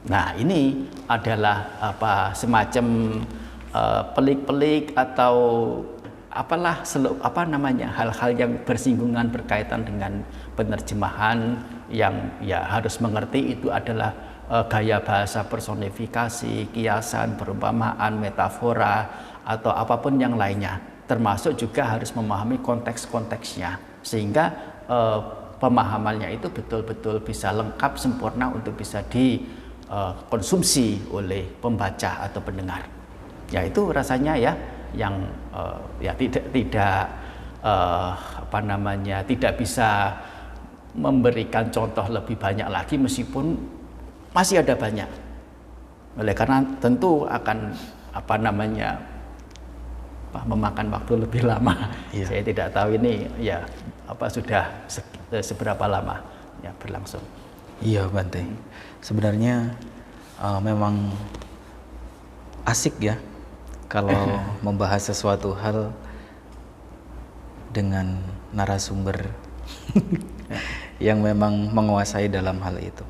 Nah, ini adalah semacam pelik-pelik atau hal-hal yang bersinggungan berkaitan dengan penerjemahan yang ya harus mengerti itu adalah gaya bahasa personifikasi, kiasan, perumpamaan, metafora atau apapun yang lainnya. Termasuk juga harus memahami konteks-konteksnya sehingga pemahamannya itu betul-betul bisa lengkap, sempurna untuk bisa dikonsumsi oleh pembaca atau pendengar. Ya itu rasanya ya yang tidak bisa memberikan contoh lebih banyak lagi meskipun masih ada banyak. Oleh karena tentu akan memakan waktu lebih lama. Iya. Saya tidak tahu ini ya sudah seberapa lama ya berlangsung. Iya, Bante. Sebenarnya memang asik ya kalau membahas sesuatu hal dengan narasumber yang memang menguasai dalam hal itu.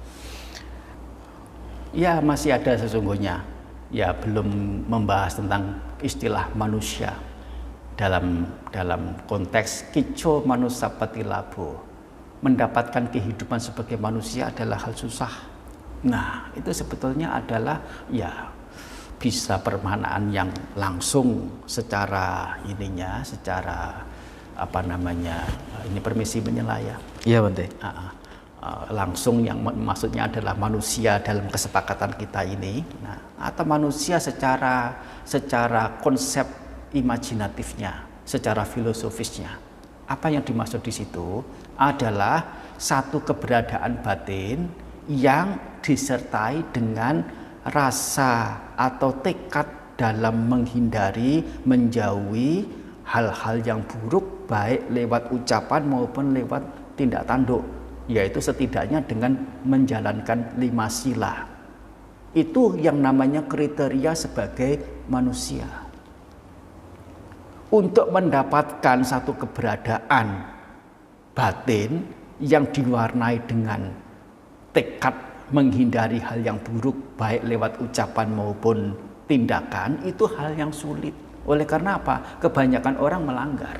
Ya, masih ada sesungguhnya. Ya, belum membahas tentang istilah manusia dalam konteks kico manusapati labo. Mendapatkan kehidupan sebagai manusia adalah hal susah. Nah, itu sebetulnya adalah ya bisa permanaan yang langsung secara ini permisi menyela ya. Iya, Bante. Langsung yang maksudnya adalah manusia dalam kesepakatan kita ini. Nah, atau manusia secara konsep imajinatifnya, secara filosofisnya. Apa yang dimaksud di situ adalah satu keberadaan batin yang disertai dengan rasa atau tekad dalam menghindari, menjauhi hal-hal yang buruk baik lewat ucapan maupun lewat tindak tanduk, yaitu setidaknya dengan menjalankan 5 sila. Itu yang namanya kriteria sebagai manusia. Untuk mendapatkan satu keberadaan batin yang diwarnai dengan tekad menghindari hal yang buruk baik lewat ucapan maupun tindakan, itu hal yang sulit. Oleh karena apa? Kebanyakan orang melanggar.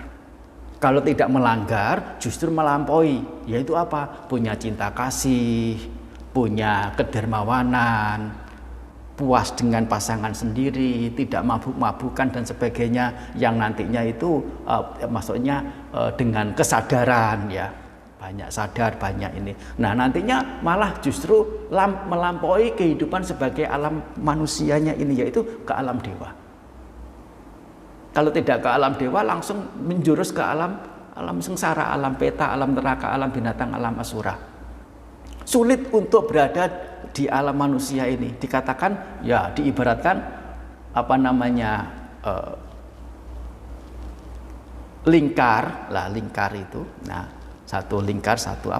Kalau tidak melanggar justru melampaui, yaitu apa? Punya cinta kasih, punya kedermawanan, puas dengan pasangan sendiri, tidak mabuk-mabukan dan sebagainya, yang nantinya itu maksudnya dengan kesadaran ya, banyak sadar, banyak ini. Nah, nantinya malah justru melampaui kehidupan sebagai alam manusianya ini, yaitu ke alam dewa. Kalau tidak ke alam dewa, langsung menjurus ke alam sengsara, alam peta, alam neraka, alam binatang, alam asura. Sulit untuk berada di alam manusia ini. Dikatakan ya, diibaratkan lingkar itu. Nah, satu lingkar, satu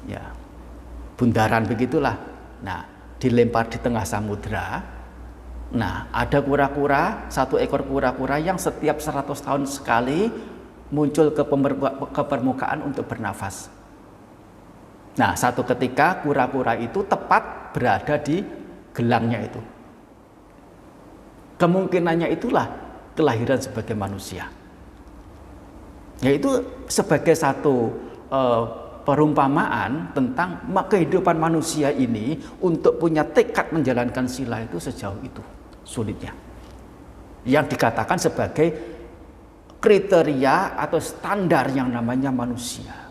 ya, bundaran begitulah. Nah, dilempar di tengah samudra. Nah, ada kura-kura, satu ekor kura-kura yang setiap 100 tahun sekali muncul ke permukaan untuk bernafas. Nah, satu ketika kura-kura itu tepat berada di gelangnya itu. Kemungkinannya itulah kelahiran sebagai manusia. Yaitu sebagai satu perumpamaan tentang kehidupan manusia ini untuk punya tekad menjalankan sila itu sejauh itu sulitnya. Yang dikatakan sebagai kriteria atau standar yang namanya manusia.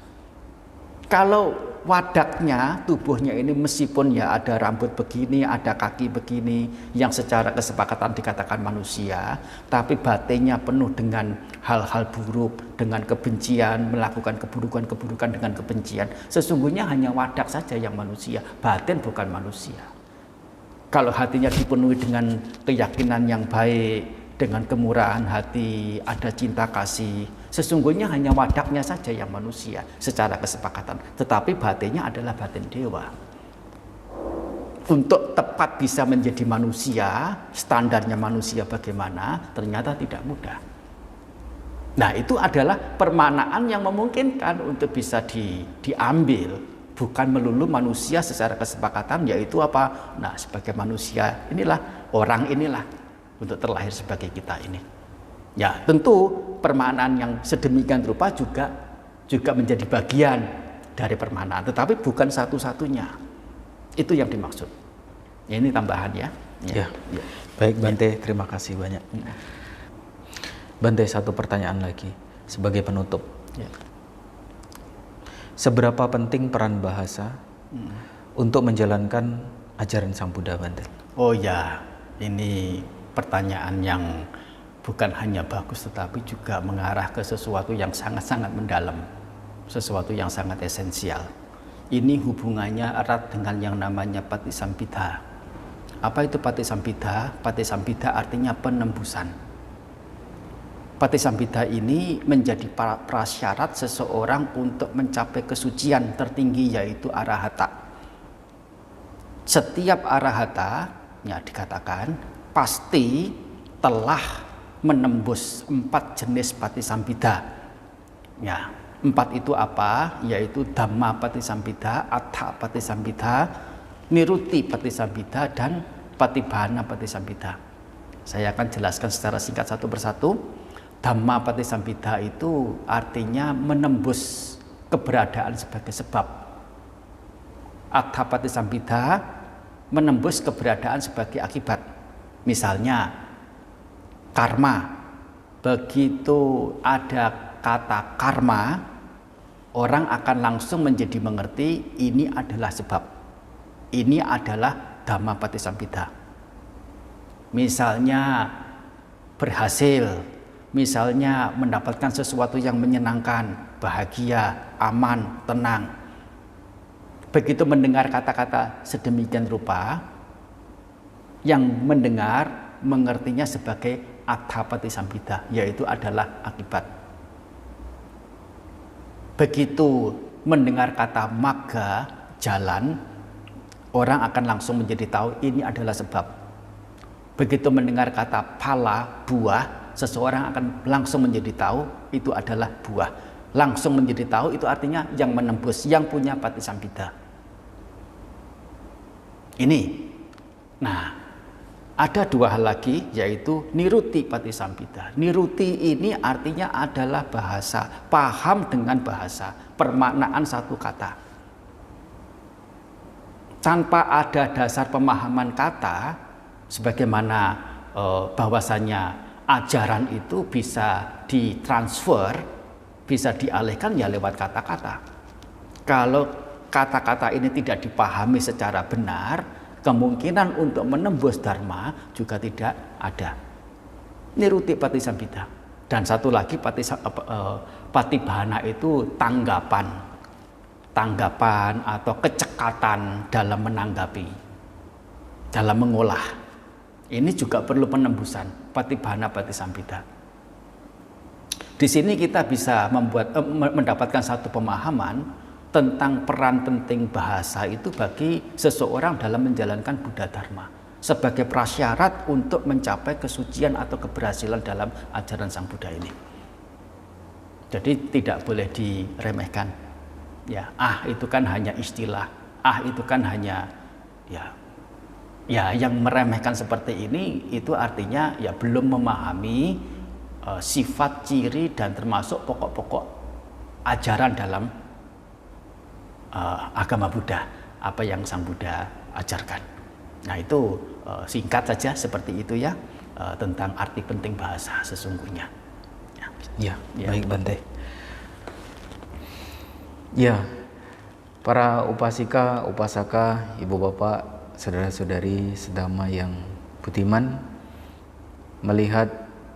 Kalau wadaknya, tubuhnya ini meskipun ya ada rambut begini, ada kaki begini, yang secara kesepakatan dikatakan manusia, tapi batinnya penuh dengan hal-hal buruk, dengan kebencian, melakukan keburukan-keburukan dengan kebencian. Sesungguhnya hanya wadak saja yang manusia, batin bukan manusia. Kalau hatinya dipenuhi dengan keyakinan yang baik, dengan kemurahan hati, ada cinta kasih, sesungguhnya hanya wadaknya saja yang manusia secara kesepakatan. Tetapi batinnya adalah batin dewa. Untuk tepat bisa menjadi manusia, standarnya manusia bagaimana, ternyata tidak mudah. Nah, itu adalah permanaan yang memungkinkan untuk bisa diambil bukan melulu manusia secara kesepakatan, yaitu apa? Nah, sebagai manusia inilah, orang inilah untuk terlahir sebagai kita ini. Ya, tentu permanaan yang sedemikian rupa juga menjadi bagian dari permanaan, tetapi bukan satu-satunya. Itu yang dimaksud. Ya, ini tambahan ya. Ya. Baik Bante, terima kasih banyak. Bante, satu pertanyaan lagi sebagai penutup. Ya. Seberapa penting peran bahasa untuk menjalankan ajaran Sang Buddha, Bante? Oh ya, ini pertanyaan yang bukan hanya bagus tetapi juga mengarah ke sesuatu yang sangat-sangat mendalam, sesuatu yang sangat esensial. Ini hubungannya erat dengan yang namanya Patisambhida. Apa itu Patisambhida? Patisambhida artinya penembusan. Patisambhida ini menjadi prasyarat seseorang untuk mencapai kesucian tertinggi, yaitu arahata. Setiap arahata, ya dikatakan, pasti telah menembus 4 jenis Patisambhida. Ya, 4 itu apa? Yaitu Dhamma Patisambhida, Attha Patisambhida, Niruti Patisambhida, dan Patibhana Patisambhida. Saya akan jelaskan secara singkat satu persatu. Dhamma Patisambhida itu artinya menembus keberadaan sebagai sebab. Attha Patisambhida menembus keberadaan sebagai akibat. Misalnya karma. Begitu ada kata karma, orang akan langsung menjadi mengerti ini adalah sebab. Ini adalah Dhamma Patisambhida. Misalnya berhasil, misalnya mendapatkan sesuatu yang menyenangkan, bahagia, aman, tenang. Begitu mendengar kata-kata sedemikian rupa, yang mendengar mengertinya sebagai Attha Patisambhida, yaitu adalah akibat. Begitu mendengar kata magga, jalan, orang akan langsung menjadi tahu ini adalah sebab. Begitu mendengar kata phala, buah, seseorang akan langsung menjadi tahu itu adalah buah. Langsung menjadi tahu itu artinya yang menembus, yang punya Patisambhida. Ini. Nah, ada 2 hal lagi, yaitu Niruti Patisambhida. Niruti ini artinya adalah bahasa, paham dengan bahasa, permaknaan satu kata. Tanpa ada dasar pemahaman kata, sebagaimana bahwasanya ajaran itu bisa ditransfer, bisa dialihkan ya lewat kata-kata. Kalau kata-kata ini tidak dipahami secara benar, kemungkinan untuk menembus dharma juga tidak ada. Niruti Patisambhida. Dan satu lagi Patibhana itu tanggapan atau kecekatan dalam menanggapi, dalam mengolah. Ini juga perlu penembusan, Patibhana Patisambhida. Di sini kita bisa mendapatkan satu pemahaman tentang peran penting bahasa itu bagi seseorang dalam menjalankan Buddha Dharma sebagai prasyarat untuk mencapai kesucian atau keberhasilan dalam ajaran Sang Buddha ini. Jadi tidak boleh diremehkan. Ya, itu kan hanya istilah. Itu kan hanya ya yang meremehkan seperti ini itu artinya ya belum memahami sifat, ciri, dan termasuk pokok-pokok ajaran dalam agama Buddha, apa yang Sang Buddha ajarkan. Nah, itu singkat saja seperti itu ya, tentang arti penting bahasa sesungguhnya. Ya, baik Bante. Ya, para upasika, upasaka, ibu bapak, saudara-saudari sedama yang budiman, melihat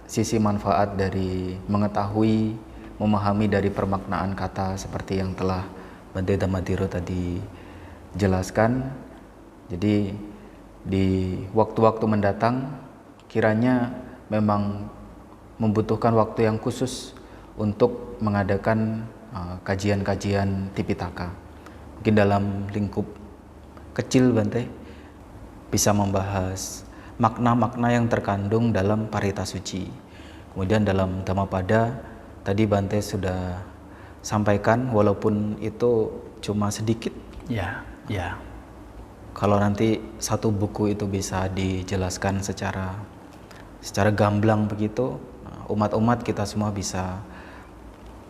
sisi manfaat dari mengetahui, memahami dari permaknaan kata seperti yang telah Bante Dhammadhiro tadi jelaskan. Jadi di waktu-waktu mendatang kiranya memang membutuhkan waktu yang khusus untuk mengadakan kajian-kajian Tipitaka. Mungkin dalam lingkup kecil Bante bisa membahas makna-makna yang terkandung dalam Parita Suci. Kemudian dalam Dhammapada tadi Bante sudah sampaikan, walaupun itu cuma sedikit Ya, ya. Kalau nanti satu buku itu bisa dijelaskan secara gamblang begitu, umat-umat kita semua bisa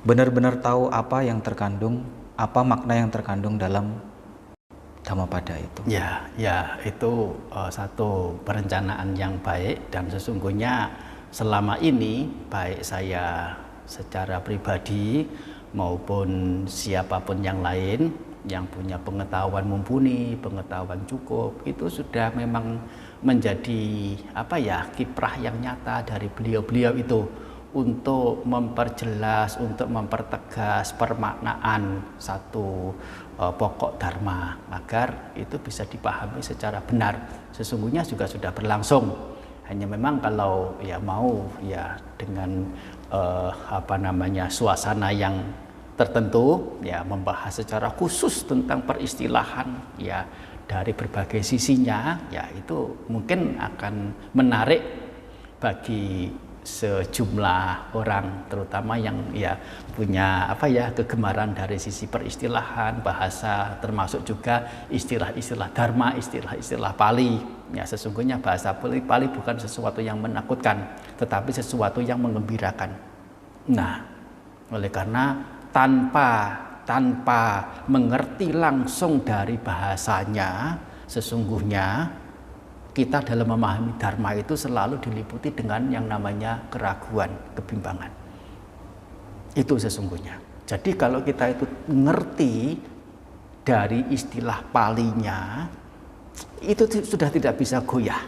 benar-benar tahu apa yang terkandung, apa makna yang terkandung dalam Dhammapada itu. Ya, ya, itu satu perencanaan yang baik, dan sesungguhnya selama ini baik saya secara pribadi maupun siapapun yang lain yang punya pengetahuan mumpuni, pengetahuan cukup, itu sudah memang menjadi kiprah yang nyata dari beliau-beliau itu untuk memperjelas, untuk mempertegas permaknaan satu pokok dharma agar itu bisa dipahami secara benar. Sesungguhnya juga sudah berlangsung. Hanya memang kalau mau dengan suasana yang tertentu membahas secara khusus tentang peristilahan dari berbagai sisinya, itu mungkin akan menarik bagi sejumlah orang, terutama yang punya kegemaran dari sisi peristilahan, bahasa, termasuk juga istilah-istilah dharma, istilah-istilah Pali. Sesungguhnya bahasa Pali bukan sesuatu yang menakutkan, tetapi sesuatu yang menggembirakan. Nah, oleh karena tanpa mengerti langsung dari bahasanya, sesungguhnya kita dalam memahami dharma itu selalu diliputi dengan yang namanya keraguan, kebimbangan. Itu sesungguhnya. Jadi kalau kita itu ngerti dari istilah Palinya, itu sudah tidak bisa goyah.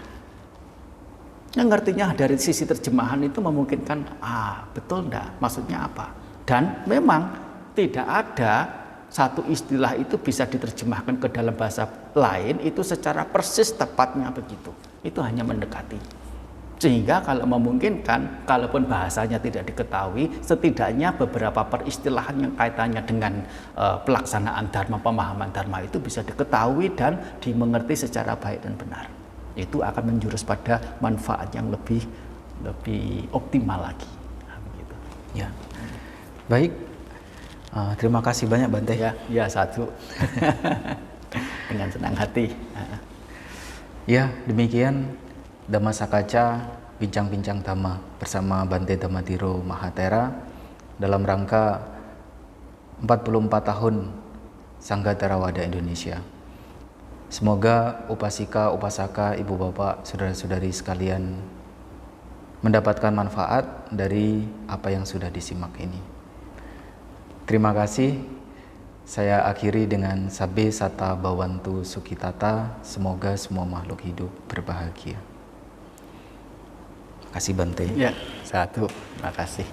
Yang ngertinya dari sisi terjemahan itu memungkinkan, betul enggak, maksudnya apa? Dan memang tidak ada satu istilah itu bisa diterjemahkan ke dalam bahasa lain itu secara persis tepatnya begitu. Itu hanya mendekati. Sehingga kalau memungkinkan, kalaupun bahasanya tidak diketahui, setidaknya beberapa peristilahan yang kaitannya dengan pelaksanaan dharma, pemahaman dharma itu bisa diketahui dan dimengerti secara baik dan benar. Itu akan menjurus pada manfaat yang lebih optimal lagi. Begitu. Ya. Baik. Terima kasih banyak Bante. Ya satu. Dengan senang hati. Ya, demikian Dhammasakaca bincang-bincang Dhamma bersama Bante Dhammadhiro Mahatera dalam rangka 44 tahun Sangga Theravada Indonesia. Semoga upasika, upasaka, ibu bapak, saudara-saudari sekalian mendapatkan manfaat dari apa yang sudah disimak ini. Terima kasih. Saya akhiri dengan Sabbe Sata Bhavantu Sukhitata. Semoga semua makhluk hidup berbahagia. Terima kasih Bante. Ya, satu. Terima kasih.